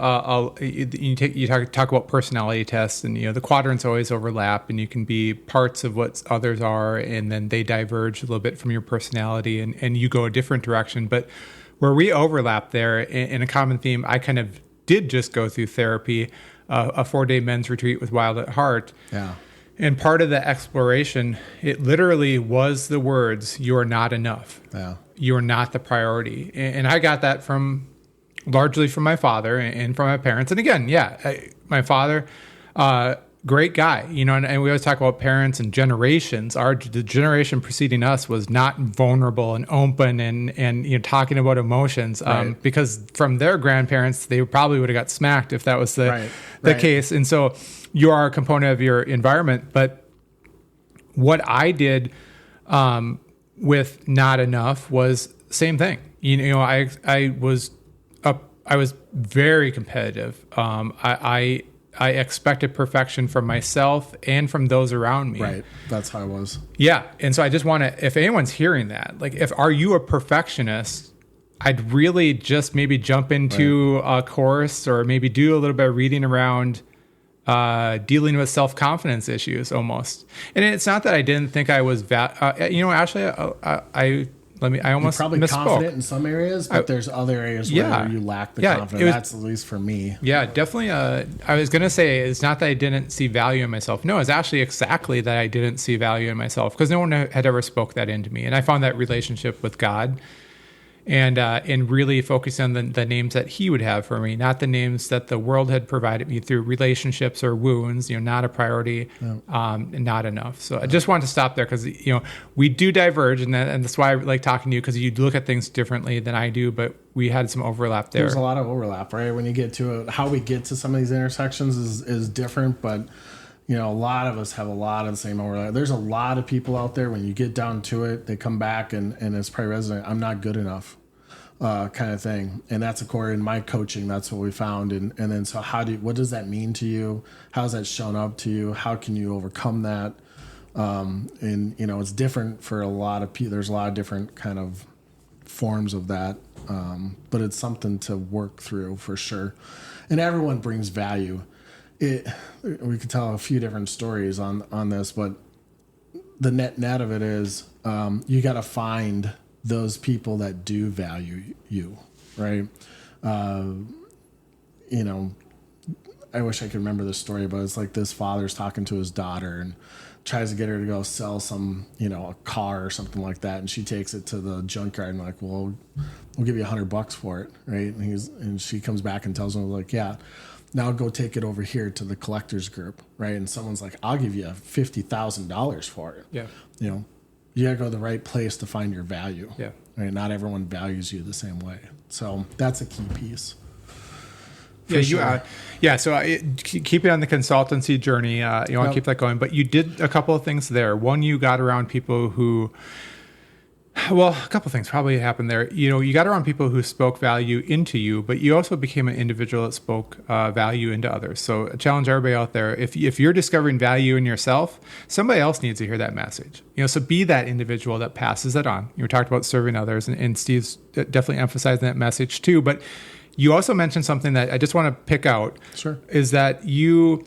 you talk about personality tests, and the quadrants always overlap, and you can be parts of what others are, and then they diverge a little bit from your personality, and you go a different direction. But where we overlap there in a common theme, I kind of did just go through therapy, a 4-day men's retreat with Wild at Heart. Yeah. And part of the exploration, it literally was the words, "You're not enough. Yeah. You're not the priority." And I got that largely from my father and from my parents. And again, my father, great guy, and we always talk about parents and generations. The generation preceding us was not vulnerable and open and talking about emotions, right. Because from their grandparents, they probably would have got smacked if that was the case. And so you are a component of your environment. But what I did with not enough was same thing. I was very competitive. I expected perfection from myself and from those around me. Right. That's how I was. Yeah. And so I just want to, if anyone's hearing that, like, are you a perfectionist? I'd really just maybe jump into a course or maybe do a little bit of reading around dealing with self-confidence issues almost. And it's not that I didn't think I was, Ashley, I almost You're probably misspoke. confident in some areas, but there's other areas where you lack the confidence. That's at least for me. Yeah, definitely. I was going to say it's not that I didn't see value in myself. No, it's actually exactly that I didn't see value in myself because no one had ever spoke that into me. And I found that relationship with God and really focus on the names that he would have for me, not the names that the world had provided me through relationships or wounds, not a priority, and not enough. So I just wanted to stop there because, we do diverge, and that's why I like talking to you, because you look at things differently than I do, but we had some overlap there. There's a lot of overlap, right? When you get to it, how we get to some of these intersections is different, but a lot of us have a lot of the same overlap. There's a lot of people out there, when you get down to it, they come back and it's probably resonant. I'm not good enough. kind of thing. And that's according to my coaching. That's what we found. And then, so what does that mean to you? How's that shown up to you? How can you overcome that? And it's different for a lot of people. There's a lot of different kind of forms of that. But it's something to work through for sure. And everyone brings value. We could tell a few different stories on this, but the net of it is, you got to find those people that do value you, right? I wish I could remember the story, but it's like this father's talking to his daughter and tries to get her to go sell some, a car or something like that. And she takes it to the junkyard and like, well, we'll give you $100 for it. Right. And she comes back and tells him like, yeah, now go take it over here to the collector's group. Right. And someone's like, I'll give you $50,000 for it. Yeah. You got to go to the right place to find your value. Yeah. Right. Not everyone values you the same way. So that's a key piece. So keep it on the consultancy journey. You want to keep that going, but you did a couple of things there. One, you got around people who, a couple of things probably happened there. You got around people who spoke value into you, but you also became an individual that spoke value into others. So I challenge everybody out there. If you're discovering value in yourself, somebody else needs to hear that message. So be that individual that passes it on. You talked about serving others, and Steve's definitely emphasizing that message too. But you also mentioned something that I just want to pick out. Sure. Is that you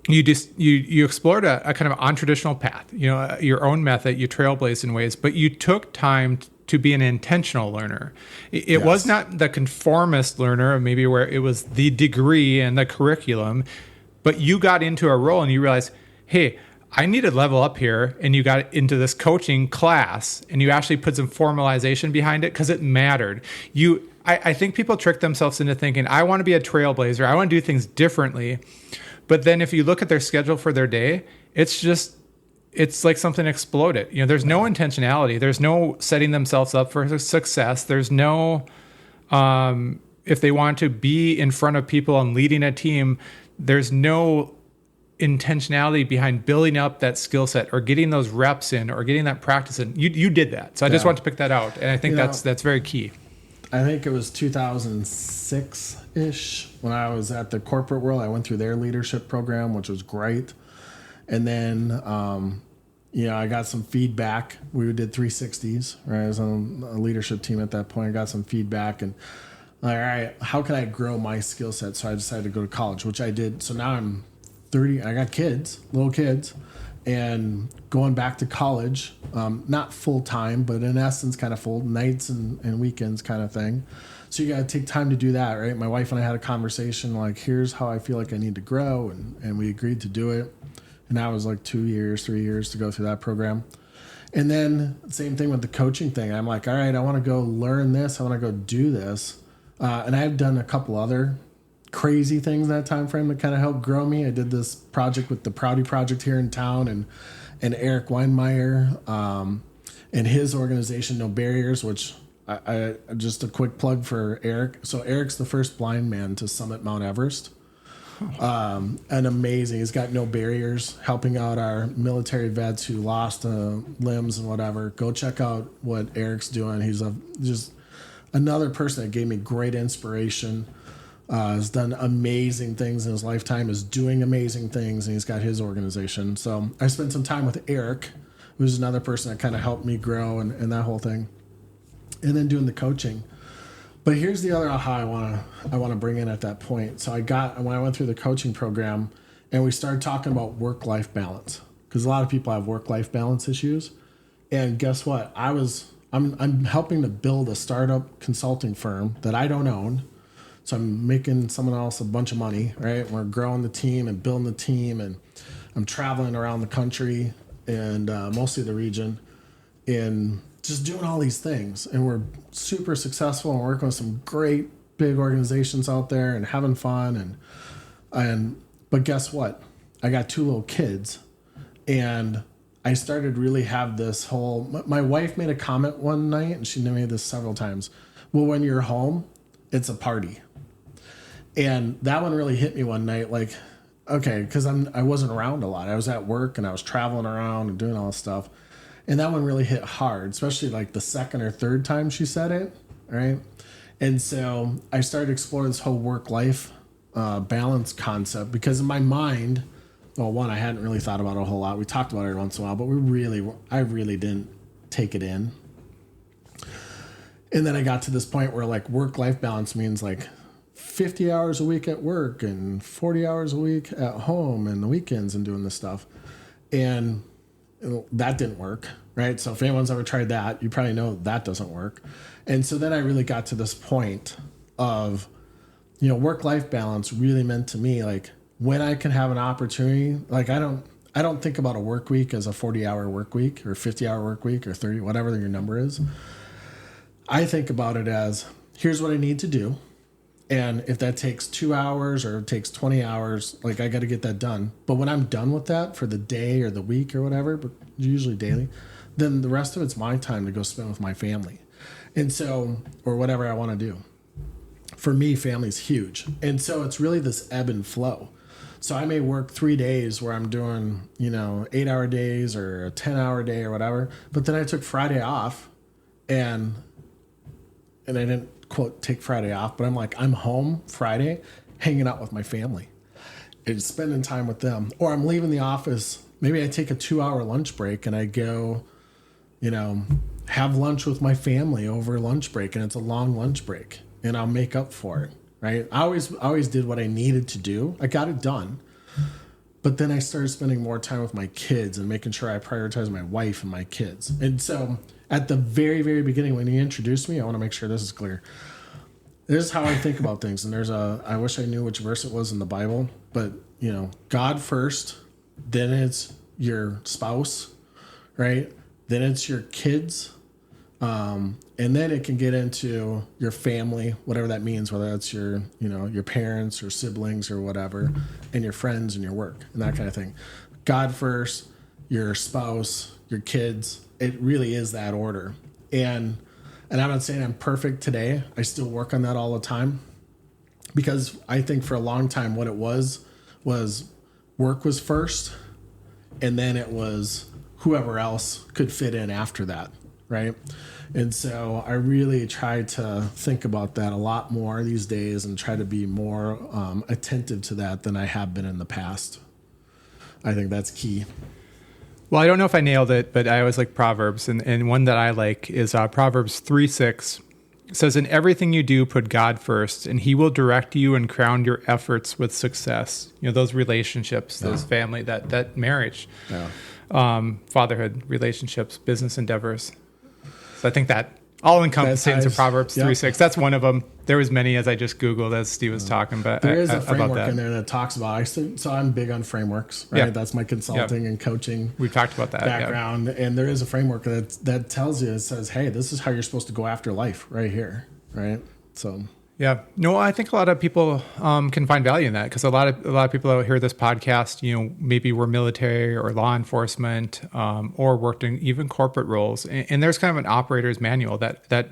explored a kind of untraditional path, your own method, you trailblazed in ways, but you took time to be an intentional learner. It was not the conformist learner, maybe where it was the degree and the curriculum, but you got into a role and you realized, hey, I need to level up here. And you got into this coaching class and you actually put some formalization behind it because it mattered. I think people trick themselves into thinking, I want to be a trailblazer. I want to do things differently. But then if you look at their schedule for their day, it's like something exploded. There's no intentionality. There's no setting themselves up for success. There's no, if they want to be in front of people and leading a team, there's no intentionality behind building up that skill set or getting those reps in or getting that practice in. You did that. So I just want to pick that out. And I think that's very key. I think it was 2006-ish when I was at the corporate world. I went through their leadership program, which was great. And then, I got some feedback. We did 360s, right? I was on a leadership team at that point. I got some feedback and all right, how can I grow my skill set? So I decided to go to college, which I did. So now I'm 30. I got little kids, and going back to college, not full time, but in essence, kind of full nights and weekends kind of thing. So you got to take time to do that, right? My wife and I had a conversation like, here's how I feel like I need to grow. And we agreed to do it. And that was like 3 years to go through that program. And then same thing with the coaching thing. I'm like, all right, I want to go learn this. I want to go do this. And I've done a couple other crazy things in that time frame that kind of helped grow me. I did this project with the Proudy Project here in town, and Eric Weinmeier and his organization, No Barriers, which I just a quick plug for Eric. So Eric's the first blind man to summit Mount Everest. And amazing. He's got No Barriers, helping out our military vets who lost limbs and whatever. Go check out what Eric's doing. He's just another person that gave me great inspiration. Has done amazing things in his lifetime, is doing amazing things, and he's got his organization. So I spent some time with Eric, who's another person that kind of helped me grow and that whole thing. And then doing the coaching. But here's the other aha I want to bring in at that point. So when I went through the coaching program and we started talking about work-life balance, because a lot of people have work-life balance issues. And guess what? I'm helping to build a startup consulting firm that I don't own. So I'm making someone else a bunch of money, right? We're growing the team and building the team, and I'm traveling around the country and mostly the region and just doing all these things. And we're super successful and working with some great big organizations out there and having fun. But guess what? I got 2 little kids, and I started really have this whole, my wife made a comment one night, and she made this several times. Well, when you're home, it's a party. And that one really hit me one night, like, okay, because I wasn't around a lot. I was at work and I was traveling around and doing all this stuff. And that one really hit hard, especially like the second or third time she said it. Right. And so I started exploring this whole work-life balance concept, because in my mind, well, one, I hadn't really thought about it a whole lot. We talked about it every once in a while, but I really didn't take it in. And then I got to this point where like work-life balance means like 50 hours a week at work and 40 hours a week at home and the weekends and doing this stuff. And that didn't work, right? So if anyone's ever tried that, you probably know that doesn't work. And so then I really got to this point of, work-life balance really meant to me, like when I can have an opportunity, like I don't think about a work week as a 40-hour work week or 50-hour work week or 30, whatever your number is. I think about it as, here's what I need to do. And if that takes 2 hours or it takes 20 hours, like I got to get that done. But when I'm done with that for the day or the week or whatever, but usually daily, then the rest of it's my time to go spend with my family. And so, or whatever I want to do. For me, family's huge. And so it's really this ebb and flow. So I may work 3 days where I'm doing, 8-hour days or a 10-hour day or whatever. But then I took Friday off and I didn't quote take Friday off, but I'm like, I'm home Friday hanging out with my family and spending time with them. Or I'm leaving the office. Maybe I take a 2-hour lunch break and I go, have lunch with my family over lunch break, and it's a long lunch break, and I'll make up for it, right? I always did what I needed to do. I got it done. But then I started spending more time with my kids and making sure I prioritize my wife and my kids. And so at the very, very beginning, when you introduced me, I want to make sure this is clear. This is how I think about things. And I wish I knew which verse it was in the Bible, but God first, then it's your spouse, right? Then it's your kids. And then it can get into your family, whatever that means, whether that's your parents or siblings or whatever, and your friends and your work and that kind of thing. God first, your spouse, your kids. It really is that order. And I'm not saying I'm perfect today. I still work on that all the time, because I think for a long time what it was work was first, and then it was whoever else could fit in after that, right? And so I really try to think about that a lot more these days and try to be more attentive to that than I have been in the past. I think that's key. Well, I don't know if I nailed it, but I always like Proverbs. And one that I like is Proverbs 3:6. It says, in everything you do, put God first, and he will direct you and crown your efforts with success. Those relationships, those family, that marriage, fatherhood, relationships, business endeavors. So I think that all encompassing to Proverbs 3:6. That's one of them. There was many as I just Googled as Steve was talking, but there is a framework in there that talks about. So I'm big on frameworks, right? Yeah. That's my consulting and coaching. We've talked about that background, and there is a framework that tells you. It says, "Hey, this is how you're supposed to go after life, right here, right?" So. Yeah, no, I think a lot of people can find value in that, because a lot of people that hear this podcast, maybe were military or law enforcement, or worked in even corporate roles, and there's kind of an operator's manual that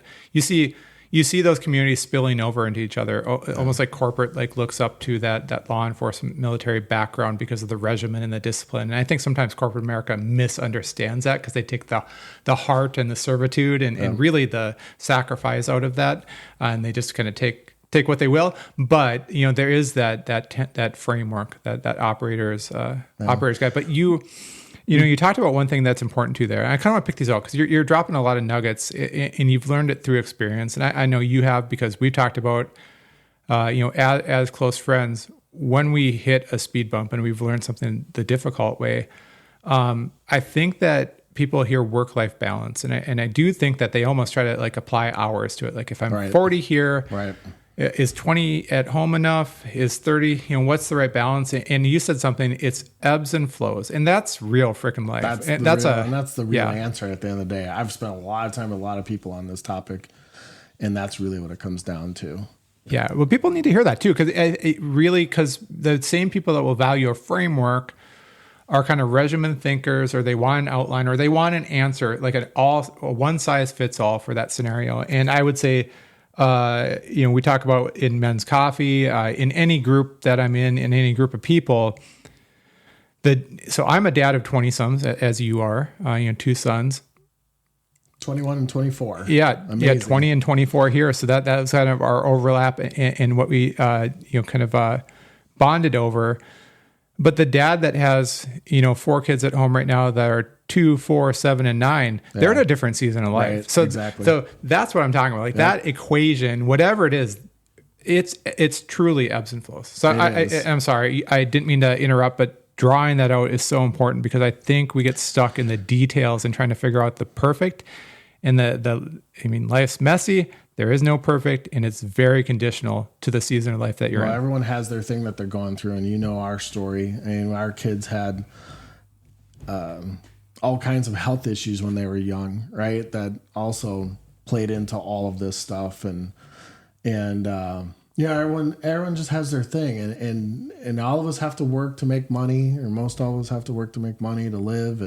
you see those communities spilling over into each other, almost like corporate looks up to that law enforcement military background because of the regimen and the discipline. And I think sometimes corporate America misunderstands that, because they take the heart and the servitude and really the sacrifice out of that, and they just kind of take what they will. But there is that framework, that operator's guide. But you talked about one thing that's important too there. And I kind of want to pick these out, because you're dropping a lot of nuggets, and you've learned it through experience. And I know you have, because we've talked about, as close friends, when we hit a speed bump and we've learned something the difficult way. I think that people hear work-life balance, and I do think that they almost try to apply hours to it. Like if I'm 40 here, right. Is 20 at home enough? Is 30, what's the right balance? And you said something, it's ebbs and flows. And that's real freaking life. That's the real answer at the end of the day. I've spent a lot of time with a lot of people on this topic, and that's really what it comes down to. Yeah. Well, people need to hear that too, because the same people that will value a framework are kind of regimen thinkers, or they want an outline, or they want an answer, like a one size fits all for that scenario. And I would say, we talk about in Men's Coffee, in any group that I'm in any group of people, so I'm a dad of 20 sons, as you are, 2 sons. 21 and 24. Yeah. Amazing. Yeah. 20 and 24 here. So that was kind of our overlap and what we, kind of bonded over. But the dad that has, 4 kids at home right now that are 2, 4, 7, and 9, they're in a different season of life. Right, So exactly. So that's what I'm talking about. Like that equation, whatever it is, it's truly ebbs and flows. So I'm sorry, I didn't mean to interrupt, but drawing that out is so important because I think we get stuck in the details and trying to figure out the perfect. And life's messy. There is no perfect, and it's very conditional to the season of life that you're in. Everyone has their thing that they're going through, and our story. And our kids had all kinds of health issues when they were young, right? That also played into all of this stuff, and everyone just has their thing, and all of us have to work to make money, or most all of us have to work to make money to live,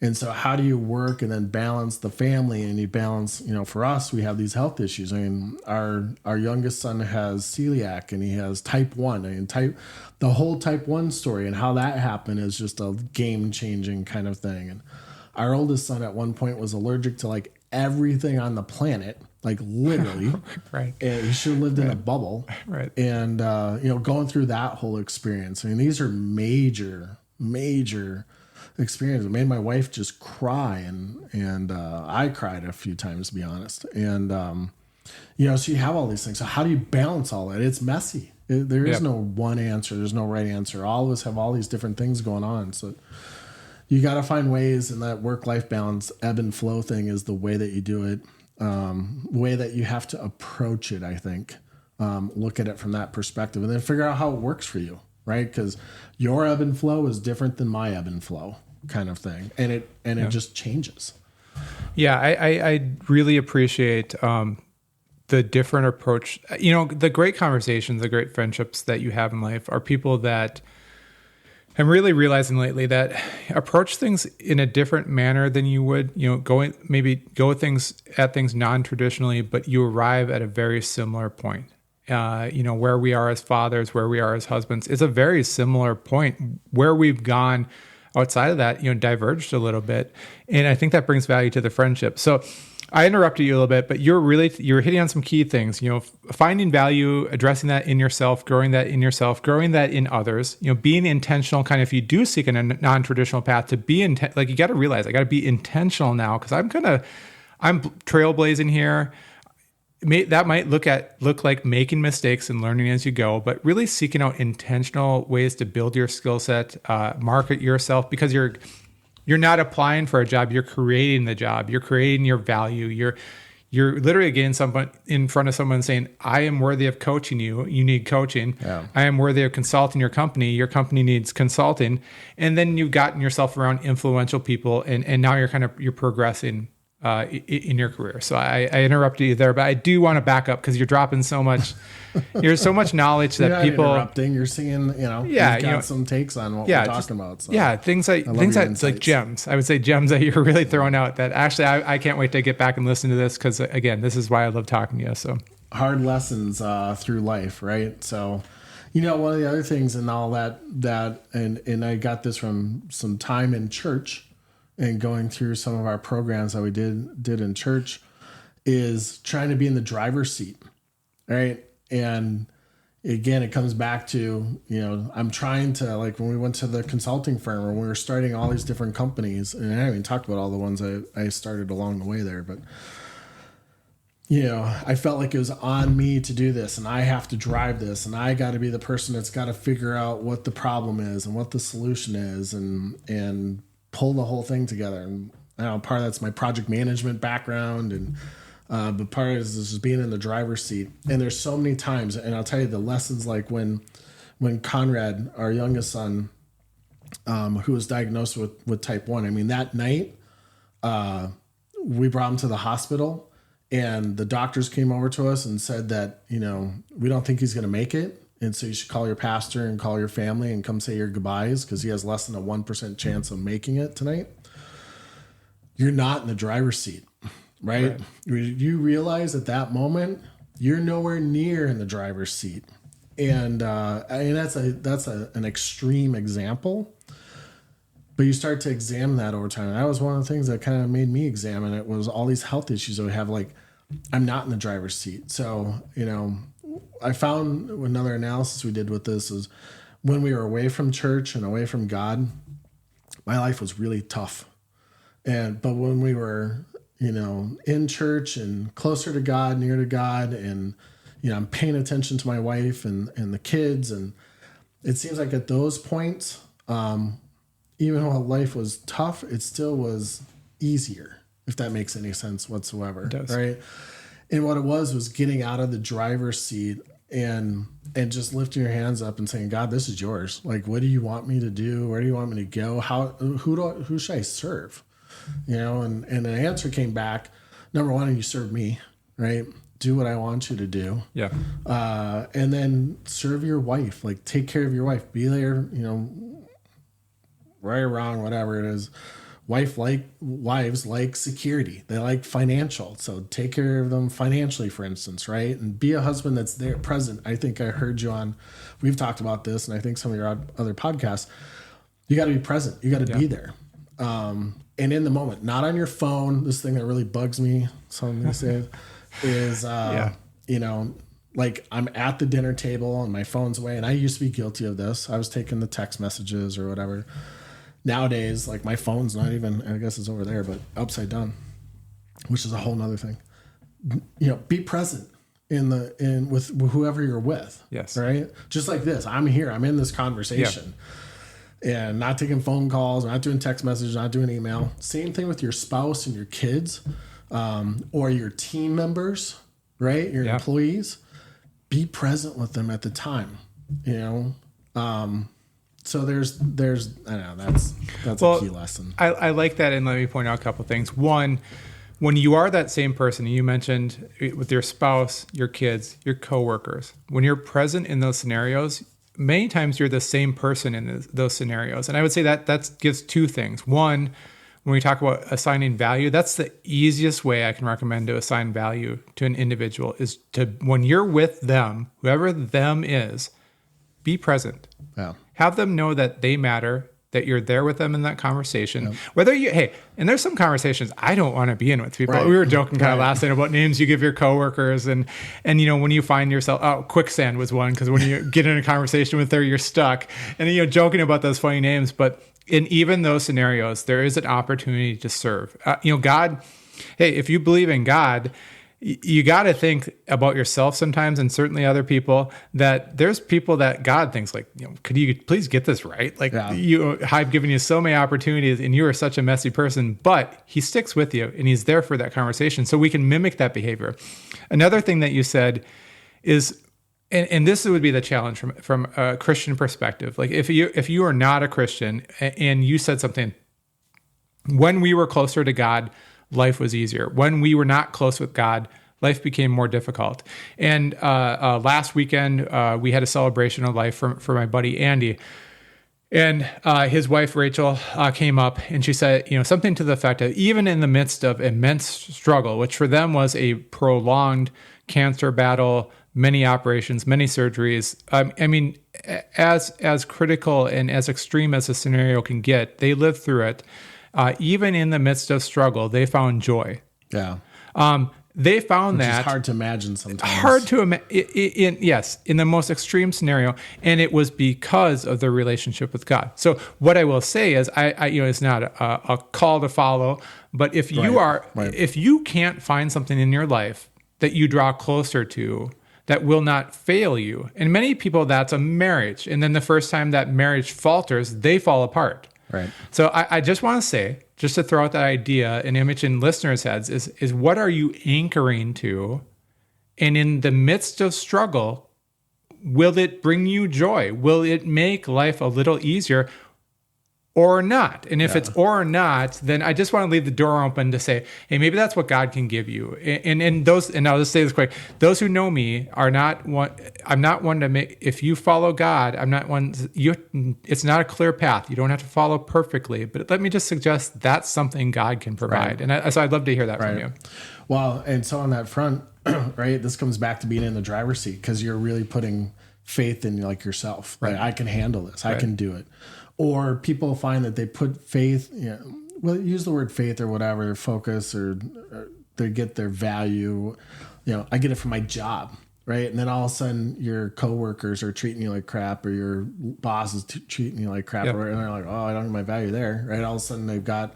and so how do you work and then balance the family, and you balance, for us, we have these health issues. I mean, our youngest son has celiac, and he has type 1. I mean, the whole type 1 story and how that happened is just a game-changing kind of thing. And our oldest son at one point was allergic to like everything on the planet, like literally. Right. And he should have lived in a bubble. Right. And, going through that whole experience. I mean, these are major experience. It made my wife just cry, and I cried a few times, to be honest. And so you have all these things. So how do you balance all that? It's messy. There is no one answer. There's no right answer. All of us have all these different things going on. So you got to find ways, and that work-life balance, ebb and flow thing is the way that you do it. Way that you have to approach it, I think. Look at it from that perspective, and then figure out how it works for you. Right? Because your ebb and flow is different than my ebb and flow kind of thing. And it just changes. Yeah. I really appreciate, the different approach. The great conversations, the great friendships that you have in life are people that I'm really realizing lately that approach things in a different manner than you would, go at things non-traditionally, but you arrive at a very similar point. Where we are as fathers, where we are as husbands, is a very similar point. Where we've gone outside of that, diverged a little bit. And I think that brings value to the friendship. So I interrupted you a little bit, but you're hitting on some key things, finding value, addressing that in yourself, growing that in others, being intentional, kind of, if you do seek a non-traditional path, to be you got to realize I got to be intentional now, because I'm trailblazing here. That might look like making mistakes and learning as you go, but really seeking out intentional ways to build your skill set, market yourself, because you're not applying for a job, you're creating the job, you're creating your value, you're literally getting someone in front of someone saying, I am worthy of coaching you, you need coaching. Yeah. I am worthy of consulting your company needs consulting. And then you've gotten yourself around influential people, and now you're progressing in your career. So I interrupted you there, but I do want to back up because you're dropping so much. There's so much knowledge that you're people interrupting. You're seeing, you've got some takes on what we're talking about. So things like gems. I would say gems that you're really throwing out. That actually I can't wait to get back and listen to this, because again, this is why I love talking to you. So hard lessons through life, right? So. One of the other things and all that and I got this from some time in church and going through some of our programs that we did in church, is trying to be in the driver's seat, right? And again, it comes back to, I'm trying to, like when we went to the consulting firm, or when we were starting all these different companies, and I haven't even talked about all the ones I started along the way there, but I felt like it was on me to do this, and I have to drive this, and I got to be the person that's got to figure out what the problem is and what the solution is, and pull the whole thing together. And part of that's my project management background, and but part of it is just being in the driver's seat. And there's so many times, and I'll tell you the lessons, like when Conrad, our youngest son, who was diagnosed with type 1, I mean, that night we brought him to the hospital, and the doctors came over to us and said that, we don't think he's going to make it. And so you should call your pastor and call your family and come say your goodbyes, because he has less than a 1% chance of making it tonight. You're not in the driver's seat, right? You realize at that moment, you're nowhere near in the driver's seat. And that's an extreme example. But you start to examine that over time. And that was one of the things that kind of made me examine it, was all these health issues that we have. Like, I'm not in the driver's seat. So, I found another analysis we did with this is when we were away from church and away from God, my life was really tough. But when we were, in church and closer to God, near to God, and, I'm paying attention to my wife and the kids. And it seems like at those points, even while life was tough, it still was easier, if that makes any sense whatsoever. It does. Right. And what it was getting out of the driver's seat and just lifting your hands up and saying, God, this is yours. Like, what do you want me to do? Where do you want me to go? Who should I serve? And the answer came back. Number one, you serve me, right? Do what I want you to do. Yeah. And then serve your wife, like take care of your wife, be there, right or wrong, whatever it is. Wives like security. They like financial. So take care of them financially, for instance, right? And be a husband that's there, present. I think I heard you on, we've talked about this, and I think some of your other podcasts. You got to be present. You got to be there. And in the moment, not on your phone. This thing that really bugs me, something to say, is, like I'm at the dinner table and my phone's away. And I used to be guilty of this. I was taking the text messages or whatever. Nowadays, like my phone's not even, I guess it's over there, but upside down, which is a whole nother thing. Be present with whoever you're with. Yes. Right. Just like this, I'm here, I'm in this conversation and not taking phone calls, not doing text messages, not doing email. Same thing with your spouse and your kids, or your team members, right? Your employees. Be present with them at the time, So there's I don't know, that's a key lesson. I like that, and let me point out a couple of things. One, when you are that same person, you mentioned with your spouse, your kids, your coworkers, when you're present in those scenarios, many times you're the same person in those scenarios. And I would say that gives two things. One, when we talk about assigning value, that's the easiest way I can recommend to assign value to an individual is to, when you're with them, whoever them is, be present. Yeah. Have them know that they matter, that you're there with them in that conversation. Yep. And there's some conversations I don't want to be in with people. Right. We were joking kind of last night about names you give your coworkers, and when you find yourself, quicksand was one, because when you get in a conversation with her, you're stuck, and joking about those funny names. But in even those scenarios, there is an opportunity to serve. God. Hey, if you believe in God, you got to think about yourself sometimes, and certainly other people, that there's people that God thinks like, could you please get this right? Like I've given you so many opportunities and you are such a messy person, but he sticks with you and he's there for that conversation. So we can mimic that behavior. Another thing that you said is, and this would be the challenge from a Christian perspective. Like if you are not a Christian and you said something, when we were closer to God, life was easier. When we were not close with God, life became more difficult. And last weekend, we had a celebration of life for my buddy Andy. And his wife, Rachel, came up and she said, something to the effect that even in the midst of immense struggle, which for them was a prolonged cancer battle, many operations, many surgeries. As critical and as extreme as a scenario can get, they lived through it. Even in the midst of struggle, they found joy. Yeah. They found Which that is hard to imagine sometimes. Hard to imagine. Yes, in the most extreme scenario, and it was because of their relationship with God. So what I will say is, it's not a call to follow, but if if you can't find something in your life that you draw closer to, that will not fail you, and many people, that's a marriage, and then the first time that marriage falters, they fall apart. Right. So I just want to say, just to throw out that idea, an image in listeners' heads is what are you anchoring to? And in the midst of struggle, will it bring you joy? Will it make life a little easier or not? And if it's or not, then I just want to leave the door open to say, hey, maybe that's what God can give you. And I'll just say this quick. Those who know me are not one. I'm not one to make, if you follow God, I'm not one, it's not a clear path. You don't have to follow perfectly, but let me just suggest that's something God can provide. Right. And so I'd love to hear that from you. Well, and so on that front, right, this comes back to being in the driver's seat, because you're really putting faith in like yourself. Right. Like, I can handle this. Right. I can do it. Or people find that they put faith, well, use the word faith or whatever, focus, or they get their value. I get it from my job, right? And then all of a sudden your coworkers are treating you like crap, or your boss is treating you like crap, Yep. and they're like, oh, I don't get my value there, right? All of a sudden they've got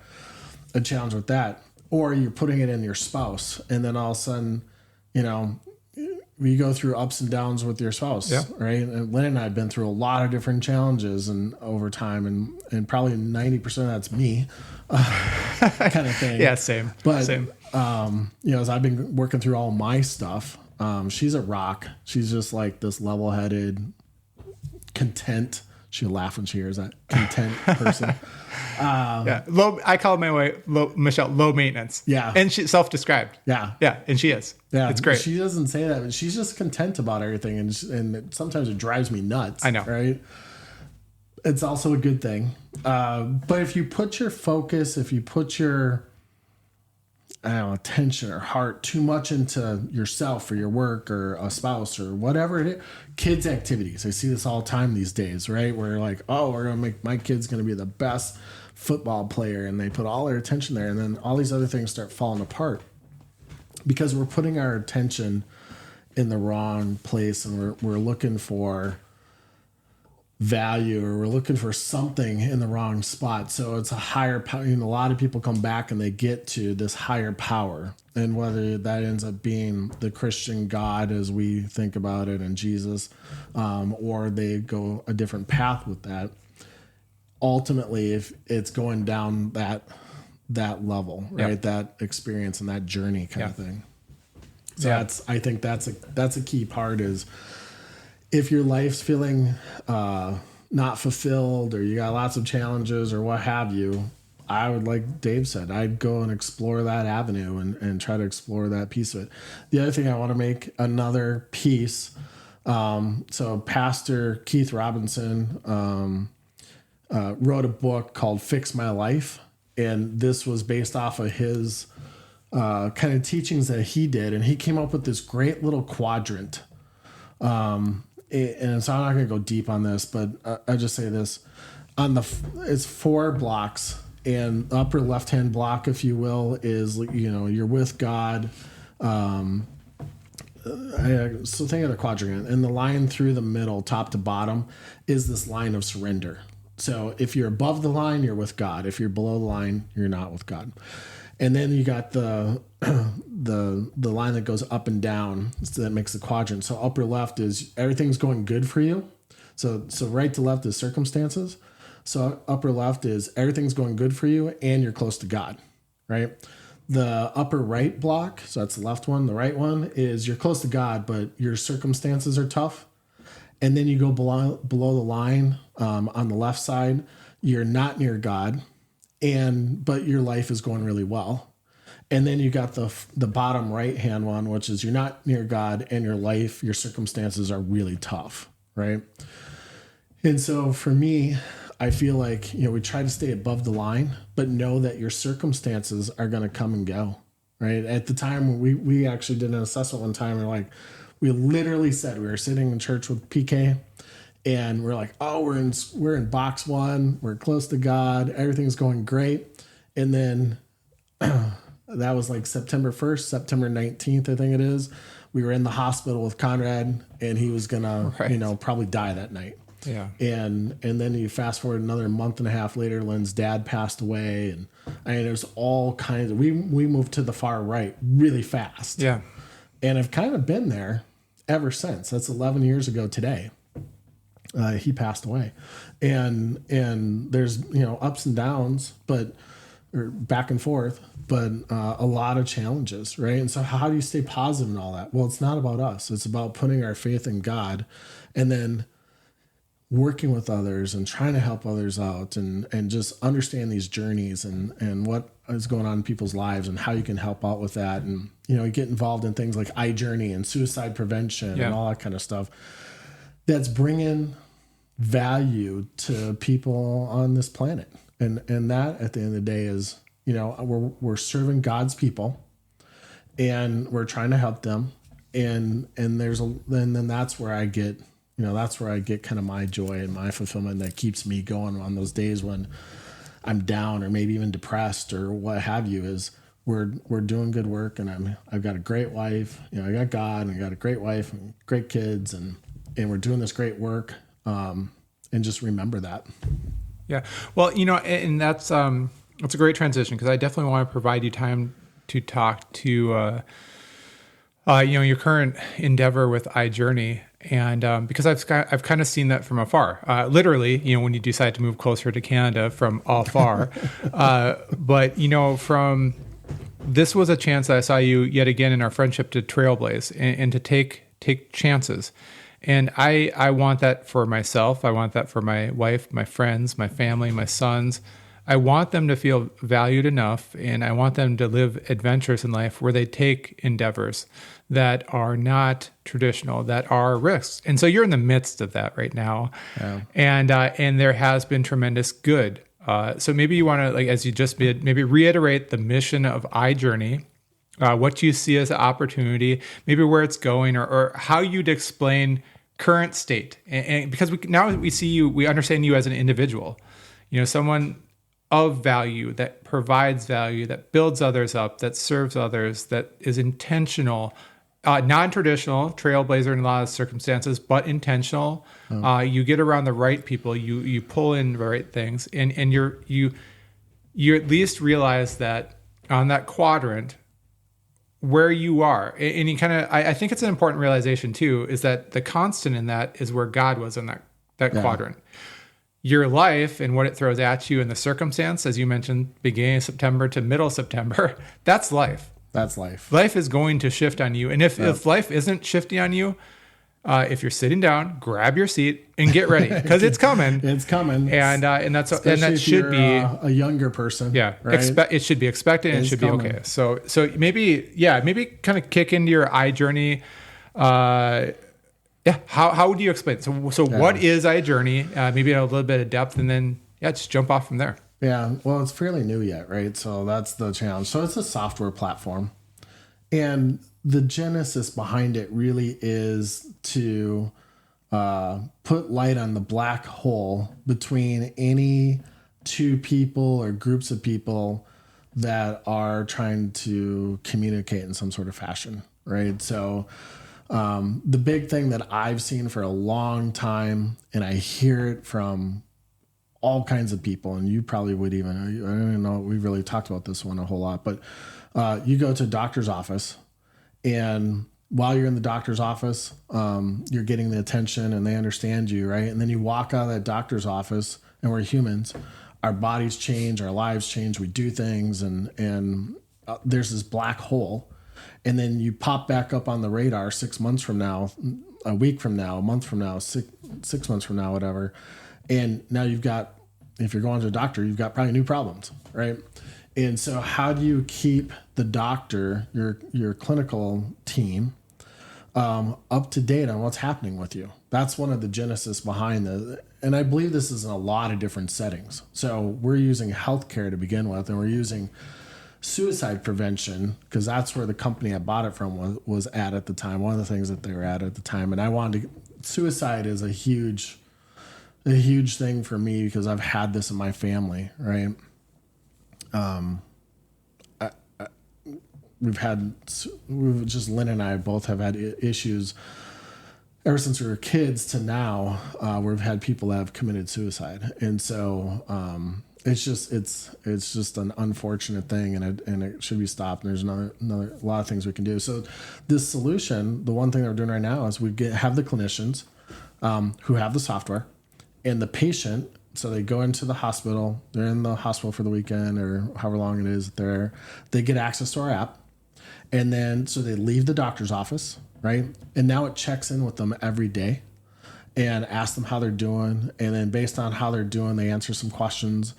a challenge with that. Or you're putting it in your spouse, and then all of a sudden, we go through ups and downs with your spouse, right? And Lynn and I have been through a lot of different challenges and over time, and probably 90% of that's me, kind of thing. Yeah, same. But same. As I've been working through all my stuff, she's a rock. She's just like this level-headed, content. She'll laugh when she hears that, content person. Low. I call my way Michelle low maintenance. Yeah, and she's self-described. Yeah, and she is. Yeah, it's great. She doesn't say that, but she's just content about everything, and sometimes it drives me nuts. I know, right? It's also a good thing, but if you put your focus, if you put your attention or heart too much into yourself or your work or a spouse or whatever it is, kids' activities. I see this all the time these days, right? Where like, oh, we're gonna make my kid's gonna be the best football player, and they put all their attention there, and then all these other things start falling apart because we're putting our attention in the wrong place, and we're looking for value, or we're looking for something in the wrong spot. So it's a higher power. A lot of people come back and they get to this higher power, and whether that ends up being the Christian God as we think about it and Jesus, or they go a different path with that. Ultimately, if it's going down that level, right, that experience and that journey kind of thing. So I think that's a key part is, if your life's feeling not fulfilled, or you got lots of challenges or what have you, I would, like Dave said, I'd go and explore that avenue and try to explore that piece of it. The other thing I want to make another piece. So Pastor Keith Robinson wrote a book called Fix My Life. And this was based off of his kind of teachings that he did. And he came up with this great little quadrant. And so I'm not going to go deep on this, but I just say this: it's 4 blocks, and the upper left-hand block, if you will, is you're with God. So think of the quadrant, and the line through the middle, top to bottom, is this line of surrender. So if you're above the line, you're with God. If you're below the line, you're not with God. And then you got the line that goes up and down, so that makes the quadrant. So upper left is everything's going good for you. So right to left is circumstances. So upper left is everything's going good for you and you're close to God, right? The upper right block, so that's the left one. The right one is you're close to God, but your circumstances are tough. And then you go below the line on the left side, you're not near God, but your life is going really well. And then you got the bottom right hand one, which is you're not near God and your circumstances are really tough, right? And so for me, I feel like, we try to stay above the line, but know that your circumstances are going to come and go, right? At the time, we actually did an assessment one time, and we literally said, we were sitting in church with PK, and we're like, oh, we're in box 1, we're close to God, everything's going great. And then that was like September 1st, September 19th, I think it is. We were in the hospital with Conrad, and he was gonna, probably die that night. Yeah. And then you fast forward another month and a half later, Lynn's dad passed away, and there's all kinds of. We moved to the far right really fast. Yeah. And I've kind of been there ever since. That's 11 years ago today. He passed away, and there's ups and downs, or back and forth, but a lot of challenges, right? And so how do you stay positive in all that? Well, it's not about us. It's about putting our faith in God, and then working with others and trying to help others out, and just understand these journeys and what is going on in people's lives and how you can help out with that, and get involved in things like iJourney and suicide prevention and all that kind of stuff. That's bringing value to people on this planet. And that at the end of the day is, we're serving God's people, and we're trying to help them. And then that's where I get that's where I get kind of my joy and my fulfillment that keeps me going on those days when I'm down or maybe even depressed or what have you. Is we're doing good work, and I've got a great wife. I got God, and I got a great wife and great kids, and we're doing this great work. And just remember that. Yeah. Well, and that's a great transition, because I definitely want to provide you time to talk to your current endeavor with iJourney. And because I've kind of seen that from afar, literally, when you decide to move closer to Canada from afar. But this was a chance that I saw you yet again in our friendship to trailblaze and to take chances. And I want that for myself. I want that for my wife, my friends, my family, my sons. I want them to feel valued enough, and I want them to live adventures in life where they take endeavors that are not traditional, that are risks. And so you're in the midst of that right now. Yeah. And there has been tremendous good. So maybe you want to, like, as you just did, maybe reiterate the mission of iJourney, what you see as an opportunity, maybe where it's going, or how you'd explain current state. And because we see you, we understand you as an individual, someone of value, that provides value, that builds others up, that serves others, that is intentional, non-traditional, trailblazer in a lot of circumstances, but intentional. You get around the right people, you pull in the right things, and you at least realize that on that quadrant where you are, and you kind of, I think it's an important realization too, is that the constant in that is where God was in that quadrant. Your life and what it throws at you and the circumstance, as you mentioned, beginning of September to middle September, that's life. That's life. Life is going to shift on you. And if life isn't shifting on you, if you're sitting down, grab your seat and get ready, because it's coming. It's coming. And that should be a younger person. Yeah. Right? It should be expected, and it should be okay. So maybe kind of kick into your iJourney. Yeah. How would you explain it? So what is iJourney? Maybe in a little bit of depth, and then just jump off from there. Yeah. Well, it's fairly new yet, right? So that's the challenge. So it's a software platform, and the genesis behind it really is to put light on the black hole between any two people or groups of people that are trying to communicate in some sort of fashion, right? So the big thing that I've seen for a long time, and I hear it from all kinds of people, and you probably would even, I don't even know, we really talked about this one a whole lot, but you go to a doctor's office, and while you're in the doctor's office, you're getting the attention and they understand you, right? And then you walk out of that doctor's office, and we're humans. Our bodies change, our lives change, we do things, and there's this black hole. And then you pop back up on the radar 6 months from now, a week from now, a month from now, six months from now, whatever. And now you've got, if you're going to a doctor, you've got probably new problems, right? And so how do you keep the doctor, your clinical team, up to date on what's happening with you? That's one of the genesis behind and I believe this is in a lot of different settings. So we're using healthcare to begin with, and we're using suicide prevention, because that's where the company I bought it from was at the time. One of the things that they were at the time. And I wanted to, suicide is a huge thing for me, because I've had this in my family, right? Lynn and I both have had issues ever since we were kids to now, where we've had people that have committed suicide. And so, it's just an unfortunate thing, and it should be stopped. And there's a lot of things we can do. So this solution, the one thing that we're doing right now is have the clinicians who have the software, and the patient. So they go into the hospital, they're in the hospital for the weekend or however long it is they get access to our app. And then, so they leave the doctor's office, right? And now it checks in with them every day and asks them how they're doing. And then based on how they're doing, they answer some questions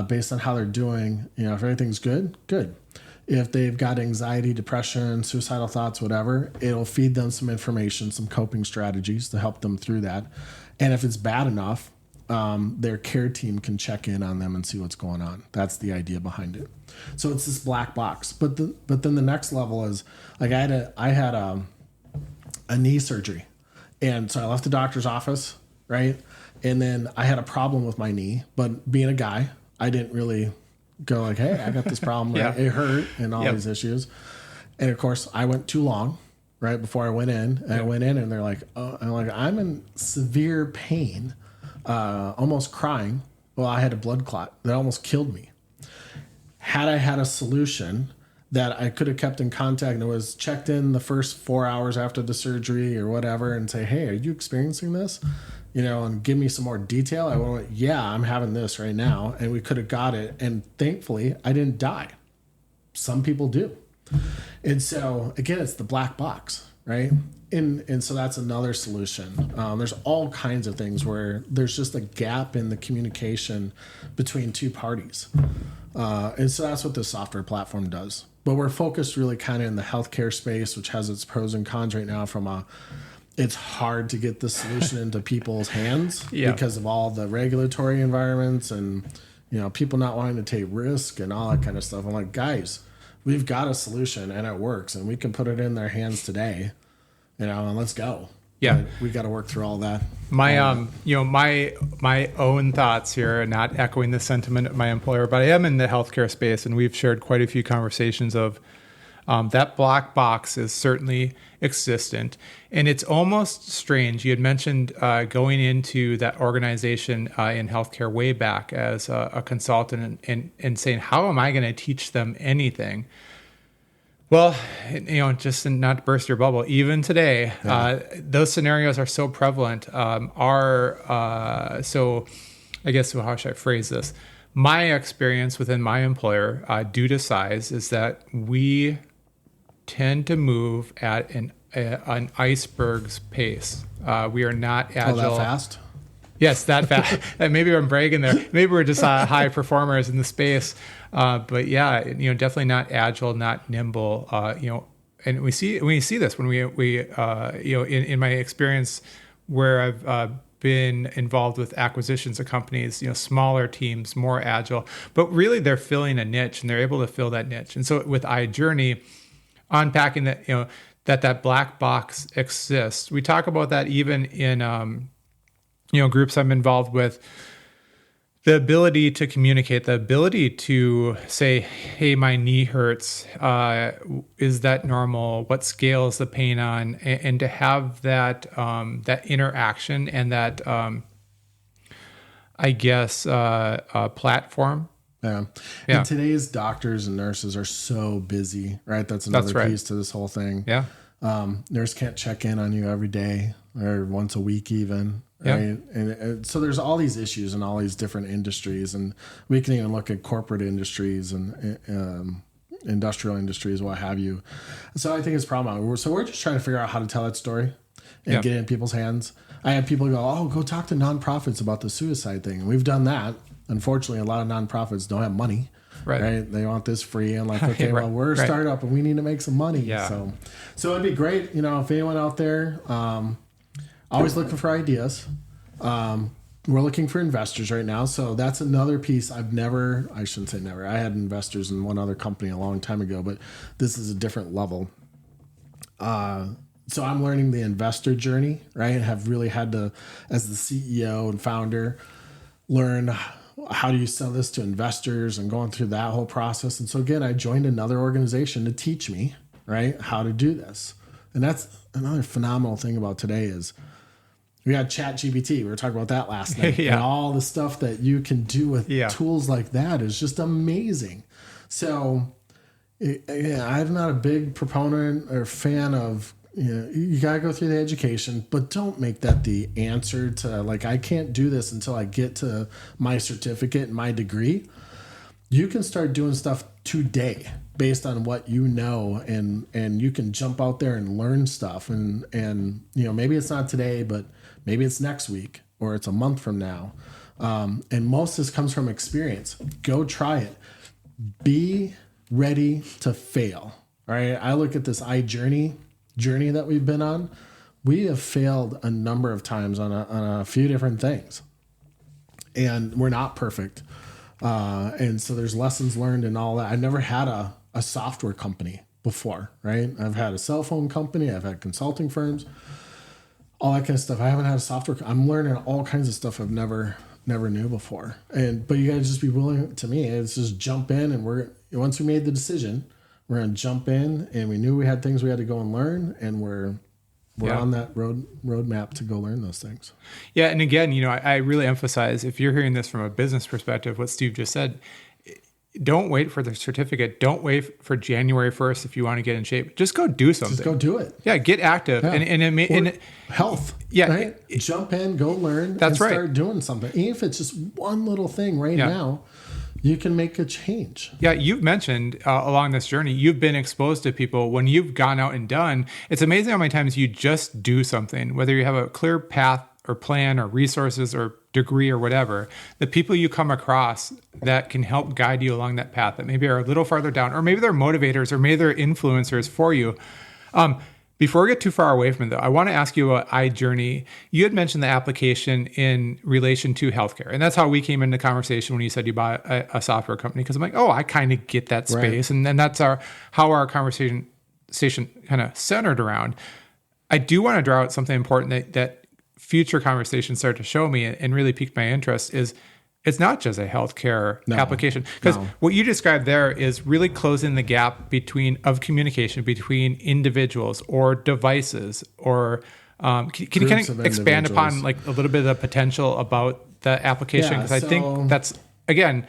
based on how they're doing. If everything's good. If they've got anxiety, depression, suicidal thoughts, whatever, it'll feed them some information, some coping strategies to help them through that. And if it's bad enough, their care team can check in on them and see what's going on. That's the idea behind it. So it's this black box. But then the next level is, like, I had a knee surgery, And so I left the doctor's office, right? And then I had a problem with my knee, but being a guy, I didn't really go like, hey, I got this problem. Right? It hurt and all these issues. And of course, I went too long, right, before I went in. And I went in and they're like, oh, I'm in severe pain, almost crying. Well, I had a blood clot that almost killed me. Had I had a solution that I could have kept in contact and was checked in the first 4 hours after the surgery or whatever and say, hey, are you experiencing this? And give me some more detail. I went, yeah, I'm having this right now. And we could have got it. And thankfully, I didn't die. Some people do. And so, again, it's the black box, right? And so that's another solution. There's all kinds of things where there's just a gap in the communication between two parties. And so that's what this software platform does. But we're focused really kind of in the healthcare space, which has its pros and cons right now it's hard to get the solution into people's hands because of all the regulatory environments and, people not wanting to take risk and all that kind of stuff. I'm like, guys, we've got a solution and it works and we can put it in their hands today, and let's go. Yeah. But we got to work through all that. My own thoughts here, not echoing the sentiment of my employer, but I am in the healthcare space, and we've shared quite a few conversations of that black box is certainly existent, and it's almost strange. You had mentioned going into that organization in healthcare way back as a consultant and saying, how am I going to teach them anything? Well, just not to burst your bubble, even today, those scenarios are so prevalent. So I guess, how should I phrase this? My experience within my employer, due to size, is that we tend to move at an iceberg's pace. We are not agile. Oh, that fast? Yes, that fast. Maybe I'm bragging there. Maybe we're just high performers in the space. But yeah, definitely not agile, not nimble. And we see this when we in my experience where I've been involved with acquisitions of companies, smaller teams, more agile, but really they're filling a niche and they're able to fill that niche. And so with iJourney, unpacking that, that black box exists. We talk about that even in groups I'm involved with. The ability to communicate, the ability to say, hey, my knee hurts. Is that normal? What scale is the pain on? And to have that interaction and that, platform. Yeah. And today's doctors and nurses are so busy, right? That's another piece to this whole thing. Yeah. Nurse can't check in on you every day or once a week even. Right. And so there's all these issues in all these different industries, and we can even look at corporate industries and industrial industries, what have you. So I think it's problematic. So we're just trying to figure out how to tell that story and get it in people's hands. I have people go talk to nonprofits about the suicide thing. And we've done that. Unfortunately, a lot of nonprofits don't have money. Right. They want this free and okay, well, we're a startup and we need to make some money. Yeah. So it'd be great, if anyone out there, always looking for ideas. We're looking for investors right now. So that's another piece I shouldn't say never. I had investors in one other company a long time ago, but this is a different level. So I'm learning the investor journey, right? Have really had to, as the CEO and founder, learn how do you sell this to investors and going through that whole process. And so again, I joined another organization to teach me, right, how to do this. And that's another phenomenal thing about today is we had ChatGPT. We were talking about that last night. And all the stuff that you can do with tools like that is just amazing. So I'm not a big proponent or fan of, you got to go through the education, but don't make that the answer to I can't do this until I get to my certificate and my degree. You can start doing stuff today based on what you know, and you can jump out there and learn stuff. And maybe it's not today, but maybe it's next week or it's a month from now. And most of this comes from experience. Go try it. Be ready to fail. All right. I look at this iJourney journey that we've been on. We have failed a number of times on a few different things, and we're not perfect. And so there's lessons learned and all that. I never had a software company before, right? I've had a cell phone company. I've had consulting firms. all that kind of stuff. I haven't had a software. I'm learning all kinds of stuff I've never knew before. But you got to just be willing. To me, it's just jump in, and once we made the decision, we're going to jump in, and we knew we had things we had to go and learn, and we're on that roadmap to go learn those things. Yeah, and again, I really emphasize, if you're hearing this from a business perspective, what Steve just said, don't wait for the certificate. Don't wait for January 1st if you want to get in shape. Just go do something. Just go do it. Yeah, get active. Yeah. And health. Yeah. Right? Jump in, go learn, that's right. Start doing something. Even if it's just one little thing now, you can make a change. Yeah, you've mentioned along this journey, you've been exposed to people when you've gone out and done. It's amazing how many times you just do something, whether you have a clear path or plan or resources or degree or whatever, the people you come across that can help guide you along that path that maybe are a little farther down, or maybe they're motivators, or maybe they're influencers for you. Before we get too far away from it, though, I want to ask you about iJourney. You had mentioned the application in relation to healthcare, and that's how we came into conversation when you said you bought a software company, because I'm like, I kind of get that space, right. And then that's how our conversation kind of centered around. I do want to draw out something important that future conversations start to show me and really piqued my interest is it's not just a healthcare application. Because what you described there is really closing the gap of communication between individuals or devices or can you kind of expand upon like a little bit of the potential about the application? Because I think that's, again,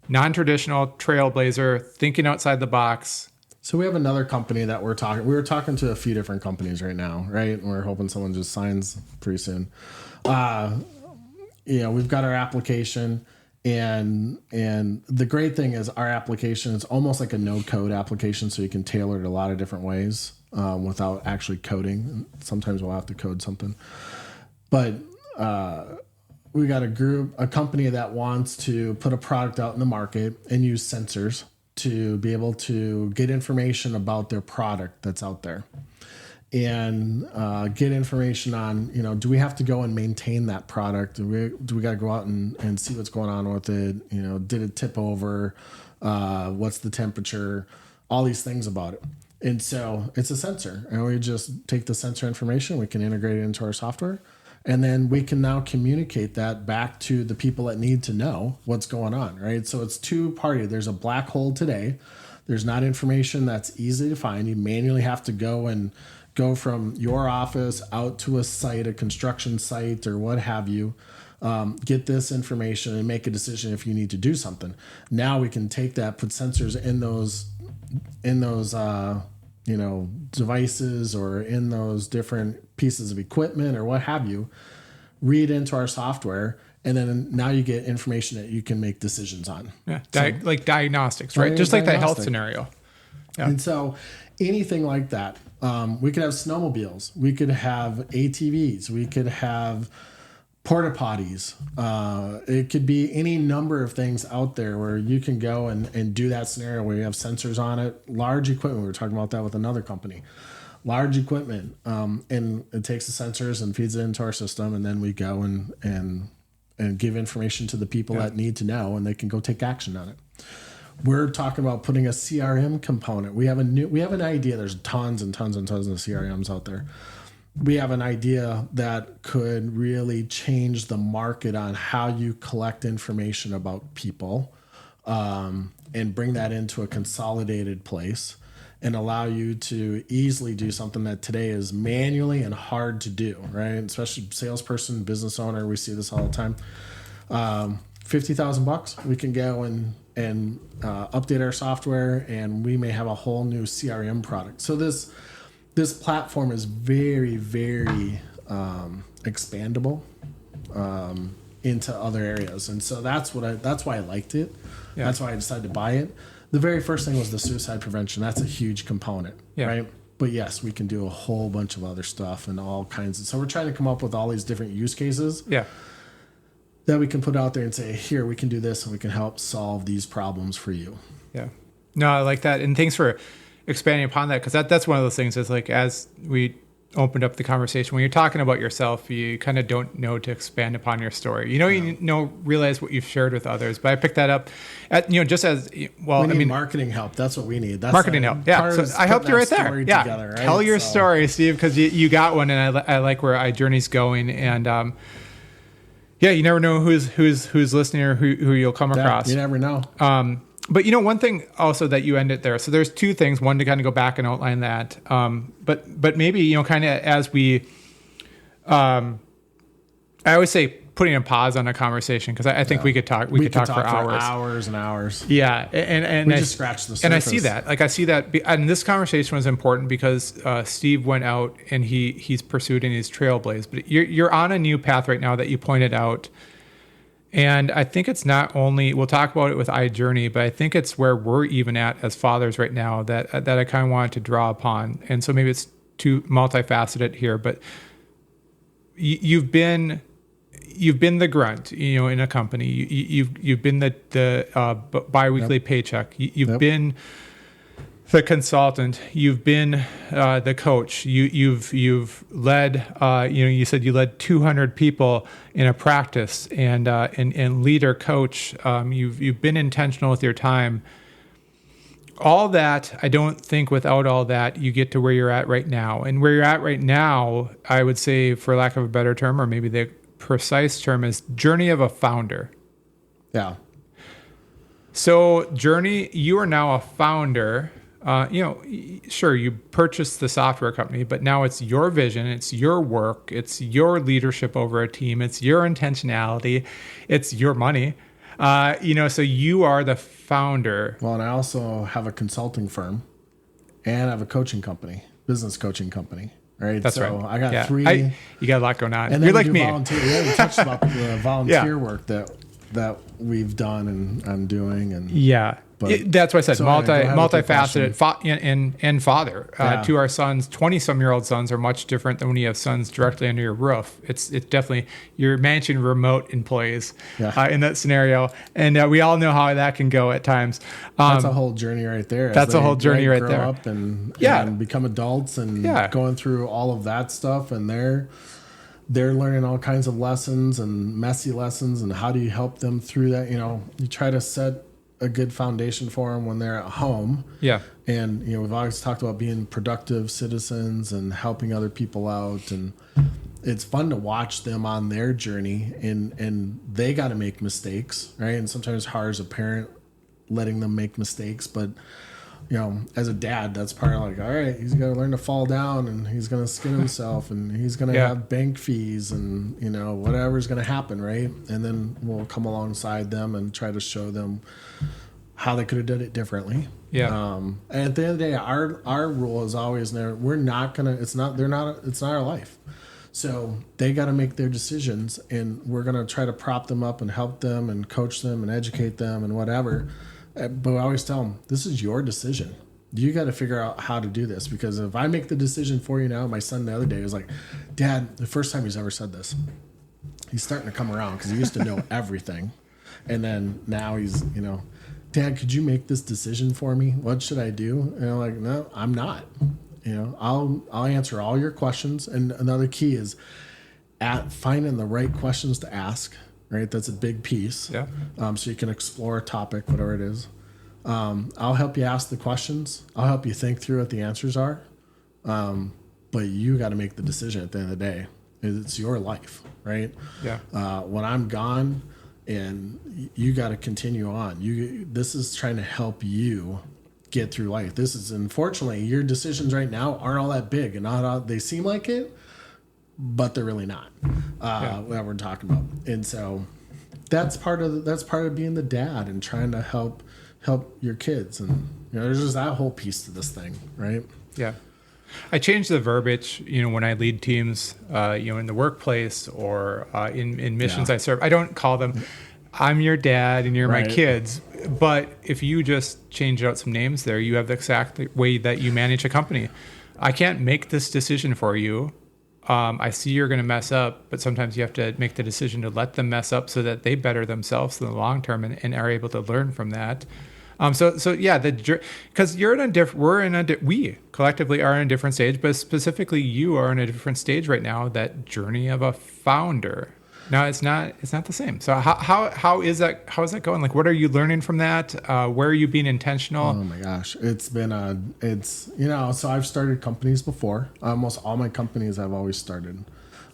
non-traditional, trailblazer, thinking outside the box. So we have another company that we were talking to a few different companies right now, right? And we're hoping someone just signs pretty soon. We've got our application, and the great thing is our application is almost like a no-code application, so you can tailor it a lot of different ways without actually coding. Sometimes we'll have to code something. But we got a company that wants to put a product out in the market and use sensors to be able to get information about their product that's out there, and get information on, do we have to go and maintain that product? Do we got to go out and see what's going on with it? Did it tip over? What's the temperature? All these things about it. And so it's a sensor, and we just take the sensor information, we can integrate it into our software, and then we can now communicate that back to the people that need to know what's going on, right? So it's two-party. There's a black hole today. There's not information that's easy to find. You manually have to go from your office out to a site, a construction site or what have you, get this information and make a decision if you need to do something. Now we can take that, put sensors in those devices or in those different pieces of equipment or what have you, read into our software, and then now you get information that you can make decisions on. Yeah, like diagnostics, right? Just like the health scenario. Yeah. And so anything like that. We could have snowmobiles. We could have ATVs. We could have porta potties. It could be any number of things out there where you can go and do that scenario where you have sensors on it. Large equipment. We were talking about that with another company. Large equipment. And it takes the sensors and feeds it into our system, and then we go and give information to the people that need to know, and they can go take action on it. We're talking about putting a CRM component. We have an idea. There's tons and tons and tons of CRMs out there. We have an idea that could really change the market on how you collect information about people, and bring that into a consolidated place and allow you to easily do something that today is manually and hard to do, right? Especially salesperson, business owner, we see this all the time. $50,000, we can go and update our software, and we may have a whole new CRM product. So this platform is very, very expandable into other areas, and so that's why I liked it. Yeah. That's why I decided to buy it. The very first thing was the suicide prevention. That's a huge component, right? But yes, we can do a whole bunch of other stuff and all kinds of. So we're trying to come up with all these different use cases. Yeah. That we can put out there and say, here, we can do this, and we can help solve these problems for you. Yeah. No, I like that. And thanks for expanding upon that, because that's one of those things is like, as we opened up the conversation. When you're talking about yourself, you kind of don't know to expand upon your story. You realize what you've shared with others. But I picked that up at, just as well. We need marketing help. That's what we need. That's marketing help. Yeah. So I helped you right there. Yeah. Together, right? Tell your story, Steve, because you got one, and I like where iJourney's going. And you never know who's listening or who you'll come across. You never know. But one thing also that you ended there. So there's two things. One, to kind of go back and outline that. But maybe kind of as we, I always say putting a pause on a conversation, because I think we could talk. We could talk for hours and hours. Yeah, and we just scratched the surface. And I see that. Like I see that. And this conversation was important because Steve went out and he's pursued and he's trailblazed. But you're on a new path right now that you pointed out. And I think it's not only, we'll talk about it with iJourney, but I think it's where we're even at as fathers right now that I kind of wanted to draw upon. And so maybe it's too multifaceted here, but you've been the grunt, in a company. You've been the biweekly paycheck. You've been the consultant. You've been the coach. You've led. You said you led 200 people in a practice, and leader, coach. You've been intentional with your time. All that, I don't think without all that you get to where you're at right now. And where you're at right now, I would say, for lack of a better term, or maybe the precise term, is journey of a founder. Yeah. So, Journey, you are now a founder. Sure, you purchased the software company, but now it's your vision, it's your work, it's your leadership over a team, it's your intentionality, it's your money. So you are the founder. Well, and I also have a consulting firm and I have a coaching company, business coaching company. Right. That's so right. I got three. You got a lot going on. And You're like me. We touched about the volunteer work that we've done and I'm doing. And that's why I said multifaceted and father. To our sons, 20-some-year-old sons are much different than when you have sons directly under your roof. It's definitely, you're managing remote employees in that scenario. And we all know how that can go at times. That's a whole journey right there. That's a whole journey right there. Grow up and become adults and going through all of that stuff. And they're learning all kinds of lessons and messy lessons. And how do you help them through that? You try to set a good foundation for them when they're at home. Yeah. And, we've always talked about being productive citizens and helping other people out. And it's fun to watch them on their journey and they got to make mistakes, right? And sometimes it's hard as a parent letting them make mistakes, but as a dad, that's part of all right, he's got to learn to fall down and he's going to skin himself and he's going to have bank fees and, whatever's going to happen. Right. And then we'll come alongside them and try to show them how they could have done it differently. Yeah. And at the end of the day, our rule is always we're not going to, it's not our life. So they got to make their decisions and we're going to try to prop them up and help them and coach them and educate them and whatever. But I always tell them, this is your decision. You got to figure out how to do this, because if I make the decision for you now, my son the other day was like, Dad, the first time he's ever said this, he's starting to come around because he used to know everything. And then now he's, Dad, could you make this decision for me? What should I do? And I'm like, no, I'm not. I'll answer all your questions. And another key is at finding the right questions to ask. Right, that's a big piece. Yeah. So you can explore a topic, whatever it is. I'll help you ask the questions. I'll help you think through what the answers are. But you got to make the decision at the end of the day. It's your life, right? Yeah. When I'm gone, and you got to continue on. This is trying to help you get through life. This is, unfortunately, your decisions right now aren't all that big, and they seem like it, but they're really not. What we're talking about. And so that's part of being the dad and trying to help your kids. And there's just that whole piece to this thing, right? Yeah. I change the verbiage, when I lead teams, in the workplace or in missions I serve. I don't call them, I'm your dad and you're my kids. But if you just change out some names there, you have the exact way that you manage a company. I can't make this decision for you. I see you're going to mess up, but sometimes you have to make the decision to let them mess up so that they better themselves in the long term and are able to learn from that. So yeah, because you're in a we collectively are in a different stage, but specifically you are in a different stage right now. That journey of a founder. No, it's not the same. So how is that going? Like, what are you learning from that? Where are you being intentional? Oh my gosh, so I've started companies before. Almost all my companies I've always started.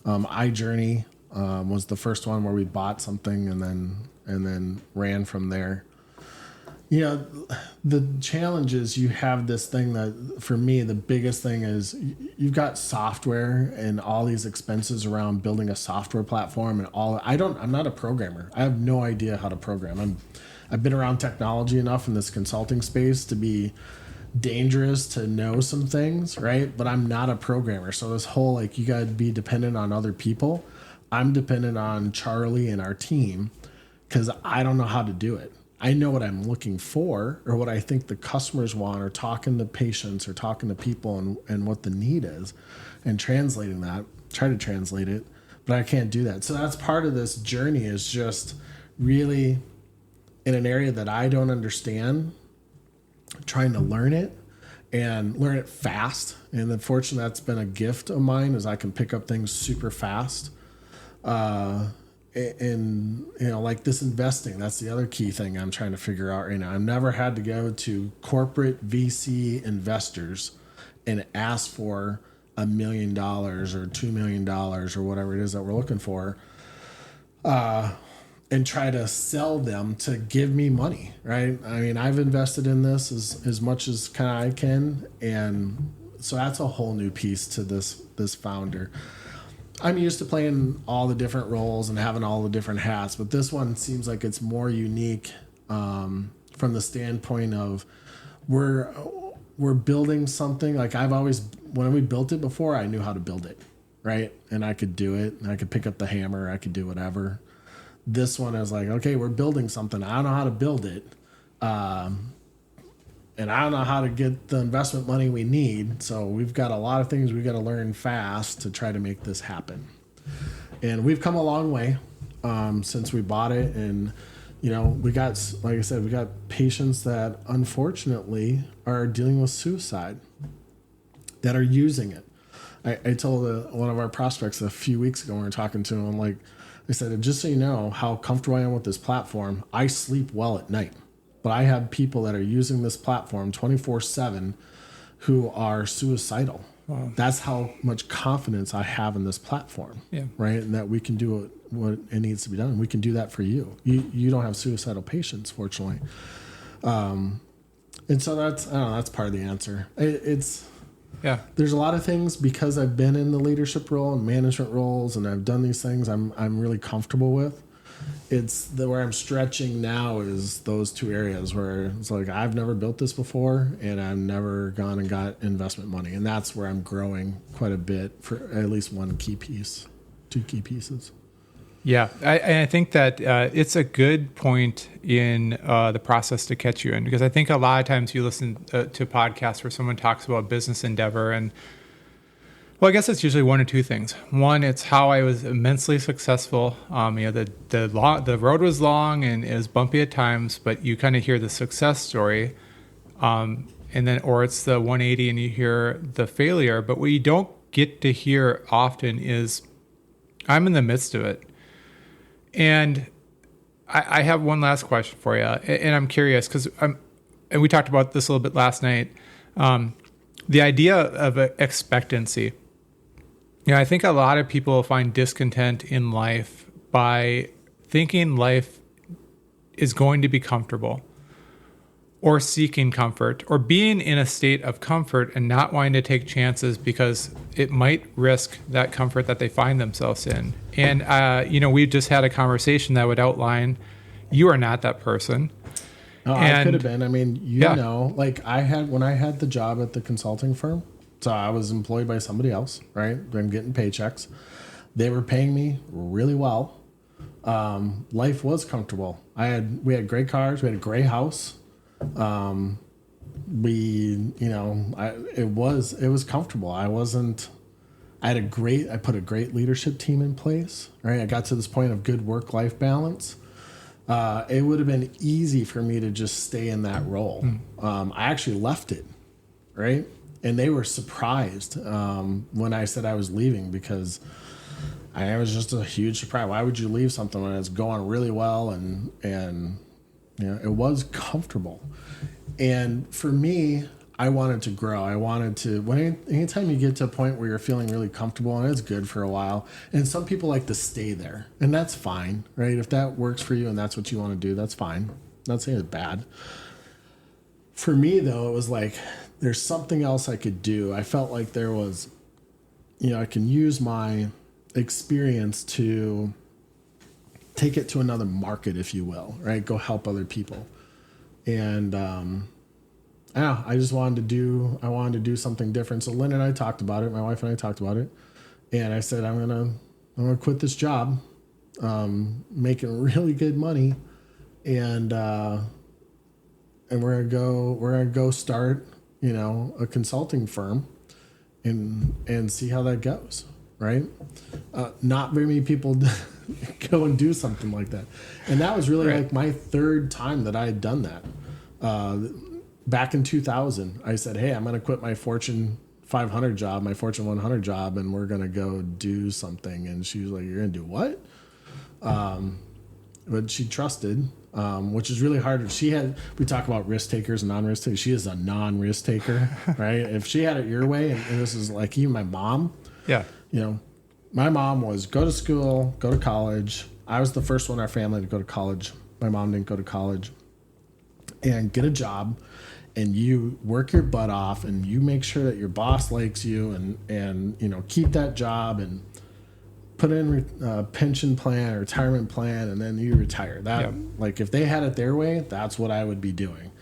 iJourney was the first one where we bought something and then ran from there. The challenge is you have this thing that, for me, the biggest thing is you've got software and all these expenses around building a software platform and all. I'm not a programmer. I have no idea how to program. I've been around technology enough in this consulting space to be dangerous to know some things, right? But I'm not a programmer. So this whole, you got to be dependent on other people. I'm dependent on Charlie and our team because I don't know how to do it. I know what I'm looking for or what I think the customers want, or talking to patients or talking to people and what the need is and translating that, try to translate it, but I can't do that. So that's part of this journey, is just really in an area that I don't understand, trying to learn it and learn it fast. And unfortunately, that's been a gift of mine, is I can pick up things super fast. And like this investing, that's the other key thing I'm trying to figure out right now. I've never had to go to corporate VC investors and ask for $1 million or $2 million or whatever it is that we're looking for, and try to sell them to give me money, right? I mean, I've invested in this as much as I can, and so that's a whole new piece to this founder. I'm used to playing all the different roles and having all the different hats, but this one seems like it's more unique from the standpoint of we're building something. Like when we built it before, I knew how to build it, right? And I could do it. And I could pick up the hammer. I could do whatever. This one is like, okay, we're building something. I don't know how to build it. And I don't know how to get the investment money we need. So we've got a lot of things we've got to learn fast to try to make this happen. And we've come a long way since we bought it. And, we got, like I said, we got patients that unfortunately are dealing with suicide, that are using it. I told one of our prospects a few weeks ago when we were talking to him, I said, just so you know how comfortable I am with this platform, I sleep well at night. But I have people that are using this platform 24/7 who are suicidal. Wow. That's how much confidence I have in this platform, right? And that we can do what it needs to be done. We can do that for you. You don't have suicidal patients, fortunately. And so that's part of the answer. There's a lot of things, because I've been in the leadership role and management roles, and I've done these things I'm really comfortable with. It's where I'm stretching now is those two areas where it's like, I've never built this before, and I've never gone and got investment money. And that's where I'm growing quite a bit for at least one key piece, two key pieces. Yeah. I think that it's a good point in the process to catch you in, because I think a lot of times you listen to podcasts where someone talks about business endeavor, and well, I guess it's usually one or two things. One, it's how I was immensely successful. The road was long and it was bumpy at times, but you kind of hear the success story, and then, or it's the 180 and you hear the failure. But what you don't get to hear often is, I'm in the midst of it. And I have one last question for you, and I'm curious because and we talked about this a little bit last night. The idea of expectancy. I think a lot of people find discontent in life by thinking life is going to be comfortable, or seeking comfort, or being in a state of comfort and not wanting to take chances because it might risk that comfort that they find themselves in. And, we've just had a conversation that would outline you are not that person. Oh, I could have been. I mean, when I had the job at the consulting firm, so I was employed by somebody else, right? I'm getting paychecks. They were paying me really well. Life was comfortable. We had great cars. We had a great house. It was comfortable. I put a great leadership team in place, right? I got to this point of good work-life balance. it would have been easy for me to just stay in that role. I actually left it, right? And they were surprised when I said I was leaving, because I was just a huge surprise. Why would you leave something when it's going really well and it was comfortable? And for me, I wanted to grow. I wanted to, anytime you get to a point where you're feeling really comfortable, and it's good for a while, and some people like to stay there, and that's fine, right? If that works for you and that's what you want to do, that's fine. I'm not saying it's bad. For me, though, it was like, there's something else I could do. I felt like there was, I can use my experience to take it to another market, if you will, right? Go help other people. And, I just wanted to do something different. So Lynn and I talked about it. My wife and I talked about it. And I said, I'm going to quit this job, making really good money. And we're going to go start, a consulting firm and see how that goes. Right. Not very many people go and do something like that. And that was really like my third time that I had done that. Back in 2000, I said, hey, I'm going to quit my Fortune 500 job, my Fortune 100 job, and we're going to go do something. And she was like, you're going to do what? But she trusted, which is really hard. We talk about risk takers and non-risk takers. She is a non-risk taker, right? If she had it your way, and this is like even my mom. Yeah. My mom was go to school, go to college. I was the first one in our family to go to college. My mom didn't go to college. And get a job, and you work your butt off, and you make sure that your boss likes you, and keep that job, and put in a pension plan or retirement plan, and then you retire. Like if they had it their way, that's what I would be doing.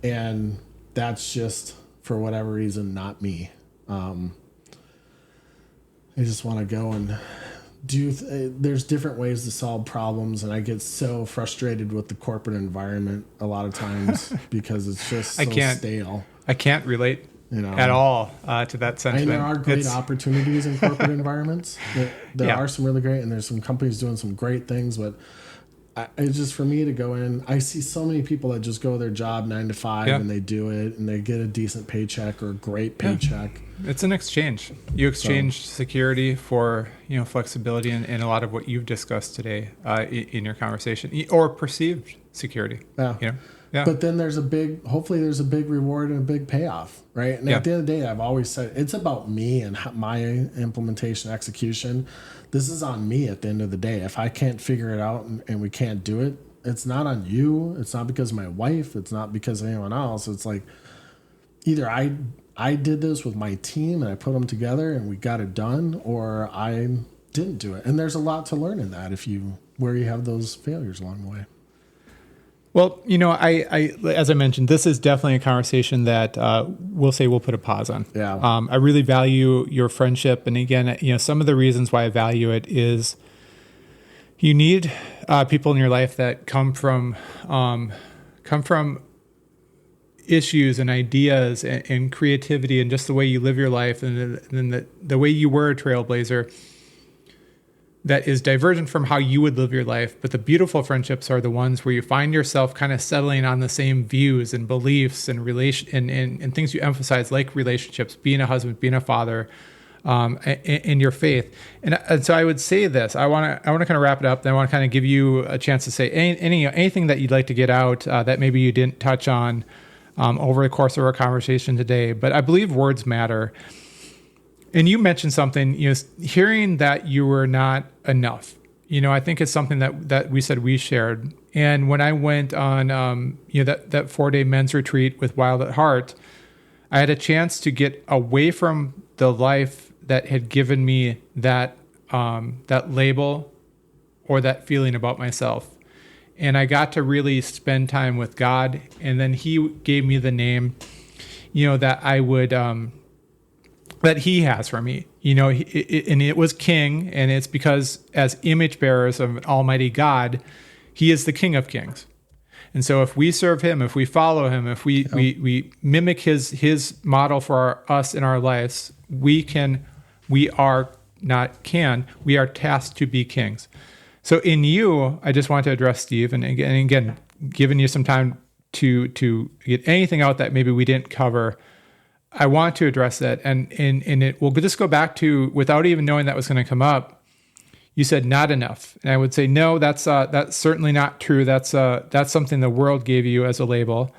And that's just, for whatever reason, not me. I just want to go and there's different ways to solve problems, and I get so frustrated with the corporate environment a lot of times because it's just so stale. I can't relate at all to that sentiment. And there are great opportunities in corporate environments. There are some really great, and there's some companies doing some great things, but it's just for me to go in. I see so many people that just go to their job 9 to 5 and they do it, and they get a decent paycheck or a great paycheck. It's an exchange. You exchange security for flexibility and a lot of what you've discussed today in your conversation, or perceived security. Yeah. But then hopefully there's a big reward and a big payoff, right? And at the end of the day, I've always said it's about me and my implementation, execution. This is on me at the end of the day. If I can't figure it out and we can't do it, it's not on you. It's not because of my wife. It's not because of anyone else. It's like either I did this with my team and I put them together and we got it done, or I didn't do it. And there's a lot to learn in that where you have those failures along the way. Well, I as I mentioned, this is definitely a conversation that we'll put a pause on. Yeah. I really value your friendship, and again, some of the reasons why I value it is you need people in your life that come from issues and ideas and creativity and just the way you live your life, and then the way you were a trailblazer that is divergent from how you would live your life. But the beautiful friendships are the ones where you find yourself kind of settling on the same views and beliefs and and things you emphasize, like relationships, being a husband, being a father, and your faith. And so I would say this. I want to kind of wrap it up. Then I want to kind of give you a chance to say anything that you'd like to get out that maybe you didn't touch on over the course of our conversation today. But I believe words matter. And you mentioned something, hearing that you were not enough. I think it's something that we said we shared. And when I went on, that 4-day men's retreat with Wild at Heart, I had a chance to get away from the life that had given me that label or that feeling about myself. And I got to really spend time with God. And then He gave me the name, that I would, that He has for me, and it was King, and it's because as image bearers of an almighty God, He is the King of Kings. And so if we serve Him, if we follow Him, if we mimic His model for us in our lives, we are tasked to be kings. So in you, I just want to address Steve, and again, giving you some time to get anything out that maybe we didn't cover. I want to address that, and it we'll just go back to, without even knowing that was going to come up. You said not enough, and I would say no. That's certainly not true. That's something the world gave you as a label.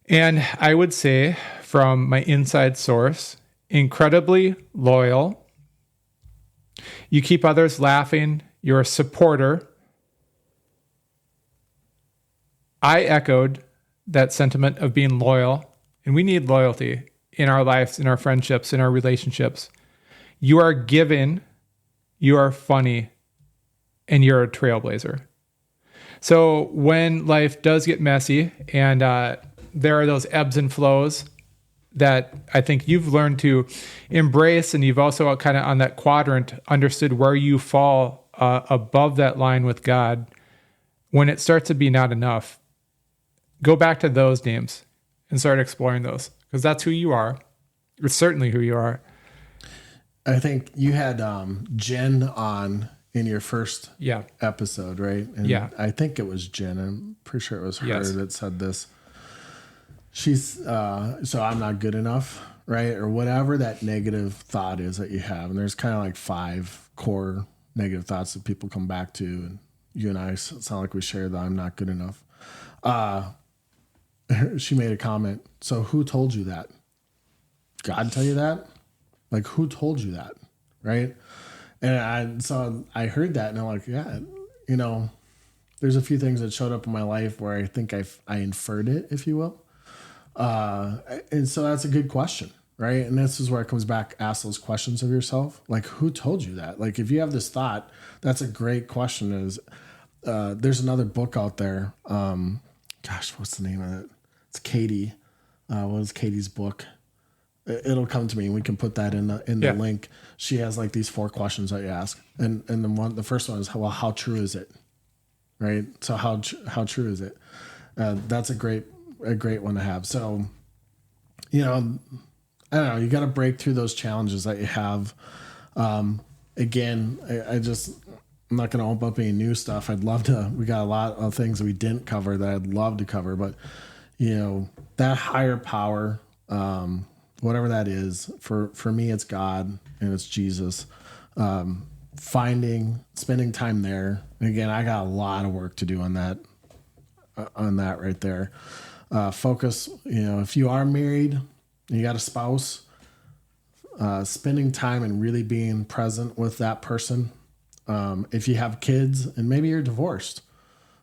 And I would say, from my inside source, incredibly loyal. You keep others laughing. You're a supporter. I echoed that sentiment of being loyal, and we need loyalty in our lives, in our friendships, in our relationships. You are giving, you are funny, and you're a trailblazer. So when life does get messy, and there are those ebbs and flows that I think you've learned to embrace, and you've also kind of on that quadrant understood where you fall above that line with God. When it starts to be not enough, go back to those names and start exploring those, because that's who you are. It's certainly who you are. I think you had Jen on in your first episode, right? And I think it was Jen. I'm pretty sure it was her that said this. She's so I'm not good enough, right? Or whatever that negative thought is that you have. And there's kind of like 5 core negative thoughts that people come back to. And you and I sound like we share that I'm not good enough. She made a comment. So who told you that? God tell you that? Like, who told you that? Right? And I heard that, and I'm like, yeah, there's a few things that showed up in my life where I think I inferred it, if you will. And so that's a good question, right? And this is where it comes back. Ask those questions of yourself. Like, who told you that? Like, if you have this thought, that's a great question. There's another book out there. What's the name of it? It's Katie. What is Katie's book? It'll come to me, and we can put that in the link. She has like these 4 questions that you ask, and the first one is, well, how true is it? Right. So how true is it? That's a great one to have. So, I don't know. You got to break through those challenges that you have. Again, I'm not going to open up any new stuff. I'd love to. We got a lot of things that we didn't cover that I'd love to cover, but that higher power. Whatever that is, for me, it's God and it's Jesus. Spending time there. And again, I got a lot of work to do on that right there. Focus, if you are married and you got a spouse, spending time and really being present with that person. If you have kids, and maybe you're divorced,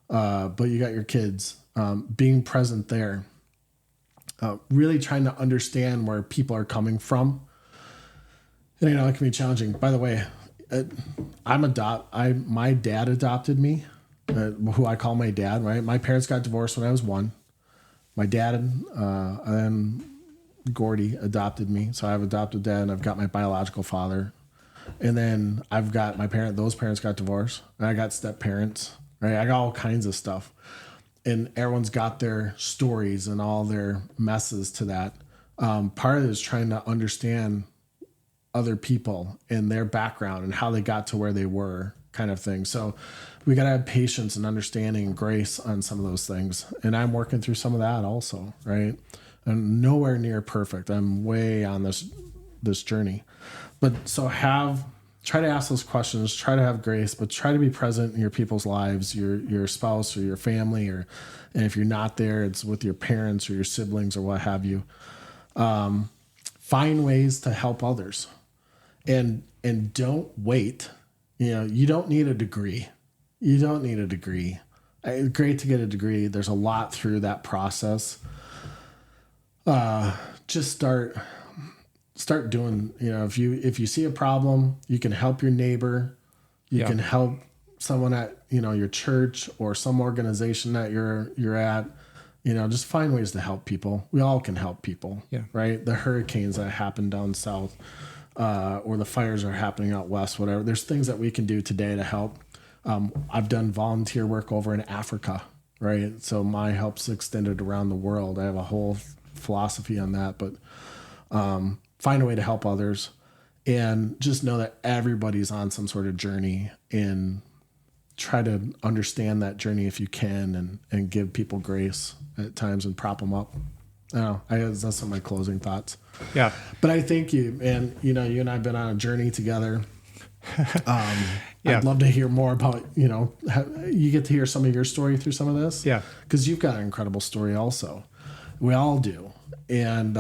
but you got your kids, being present there. Really trying to understand where people are coming from. And it can be challenging. By the way, my dad adopted me, who I call my dad, right? My parents got divorced when I was 1. My dad and then Gordy adopted me. So I have adopted dad, and I've got my biological father. And then I've got those parents got divorced, and I got step parents, right? I got all kinds of stuff. And everyone's got their stories and all their messes to that. Part of it is trying to understand other people and their background and how they got to where they were, kind of thing. So we got to have patience and understanding and grace on some of those things. And I'm working through some of that also, right? I'm nowhere near perfect. I'm way on this journey. But so try to ask those questions, try to have grace, but try to be present in your people's lives, your spouse or your family, and if you're not there, it's with your parents or your siblings or what have you. Find ways to help others, and don't wait. You don't need a degree. You don't need a degree. It's great to get a degree. There's a lot through that process. Just start doing, if you see a problem, you can help your neighbor, you can help someone at, your church or some organization that you're at, just find ways to help people. We all can help people, right? The hurricanes that happen down south, or the fires are happening out west, whatever. There's things that we can do today to help. I've done volunteer work over in Africa, right? So my help's extended around the world. I have a whole philosophy on that, but, find a way to help others, and just know that everybody's on some sort of journey in try to understand that journey if you can, and give people grace at times and prop them up. I don't know. That's some of my closing thoughts. Yeah. But I thank you. And, you and I've been on a journey together. I'd love to hear more about, you get to hear some of your story through some of this. Yeah. Because you've got an incredible story also. We all do. And,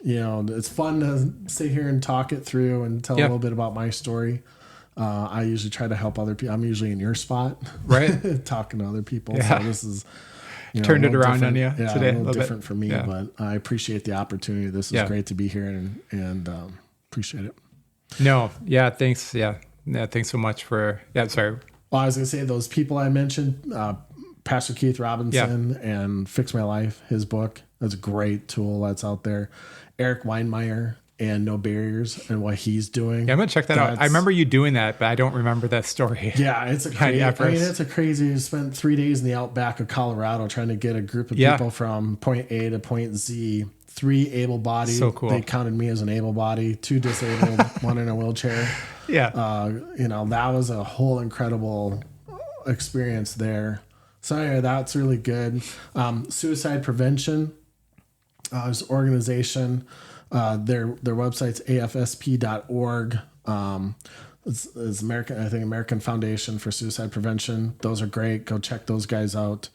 it's fun to sit here and talk it through and tell a little bit about my story. I usually try to help other people. I'm usually in your spot, right? Talking to other people. Yeah. So this is turned it around on you today. A little different for me, yeah. But I appreciate the opportunity. This is great to be here and appreciate it. No, yeah, thanks. Yeah, thanks so much for. Yeah, sorry. Well, I was gonna say those people I mentioned, Pastor Keith Robinson and Fix My Life, his book. That's a great tool that's out there. Eric Weinmeier and No Barriers and what he's doing. Yeah, I'm gonna check that out. I remember you doing that, but I don't remember that story. Yeah, it's a crazy. It's a crazy. You spent 3 days in the outback of Colorado trying to get a group of people from point A to point Z. 3 able-bodied. So cool. They counted me as an able-bodied. 2 disabled, 1 in a wheelchair. Yeah. That was a whole incredible experience there. So anyway, that's really good. Suicide prevention. This organization. Their website's afsp.org. It's American Foundation for Suicide Prevention. Those are great. Go check those guys out.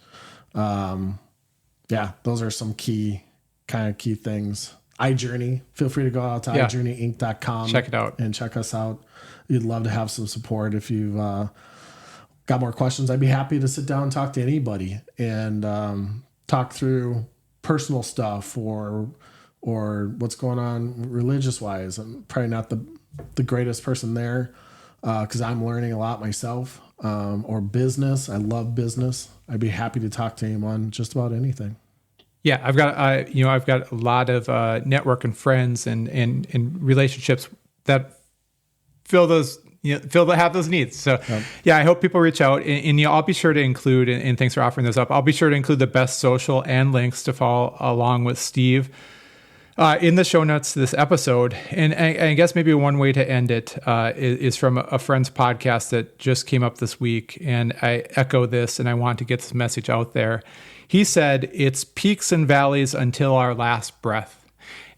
Those are some key things. iJourney. Feel free to go out to iJourneyinc.com. Check it out and check us out. We'd love to have some support. If you've got more questions, I'd be happy to sit down and talk to anybody and talk through personal stuff or what's going on religious wise. I'm probably not the greatest person there because I'm learning a lot myself, or business. I love business. I'd be happy to talk to anyone just about anything. Yeah, I've got a lot of network and friends and relationships that have those needs. So I hope people reach out and I'll be sure to include, and thanks for offering those up. I'll be sure to include the best social and links to follow along with Steve in the show notes to this episode. And I guess maybe one way to end it is from a friend's podcast that just came up this week. And I echo this and I want to get this message out there. He said, it's peaks and valleys until our last breath.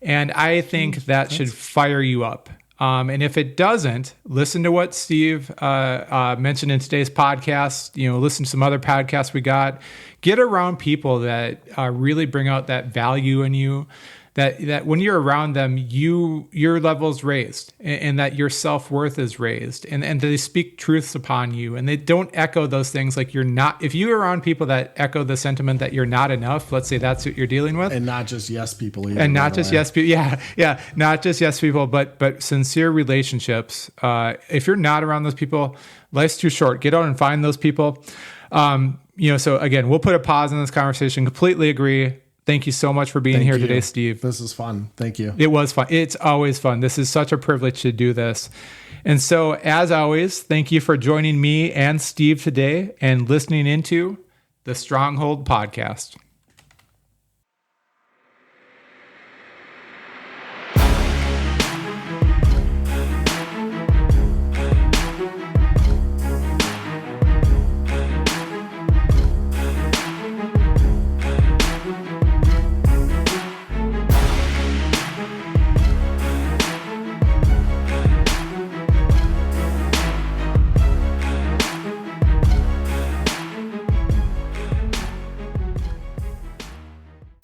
And I think that should fire you up. And if it doesn't, listen to what Steve mentioned in today's podcast. Listen to some other podcasts we got. Get around people that really bring out that value in you. That when you're around them, your level's raised, and that your self-worth is raised, and they speak truths upon you, and they don't echo those things like you're not. If you're around people that echo the sentiment that you're not enough, let's say that's what you're dealing with, and not just yes people, either, and not just yes people, not just yes people, but sincere relationships. If you're not around those people, life's too short. Get out and find those people. So again, we'll put a pause in this conversation. Completely agree. Thank you so much for being here today, Steve. This is fun. Thank you. It was fun. It's always fun. This is such a privilege to do this. And so, as always, thank you for joining me and Steve today and listening into the Stronghold Podcast.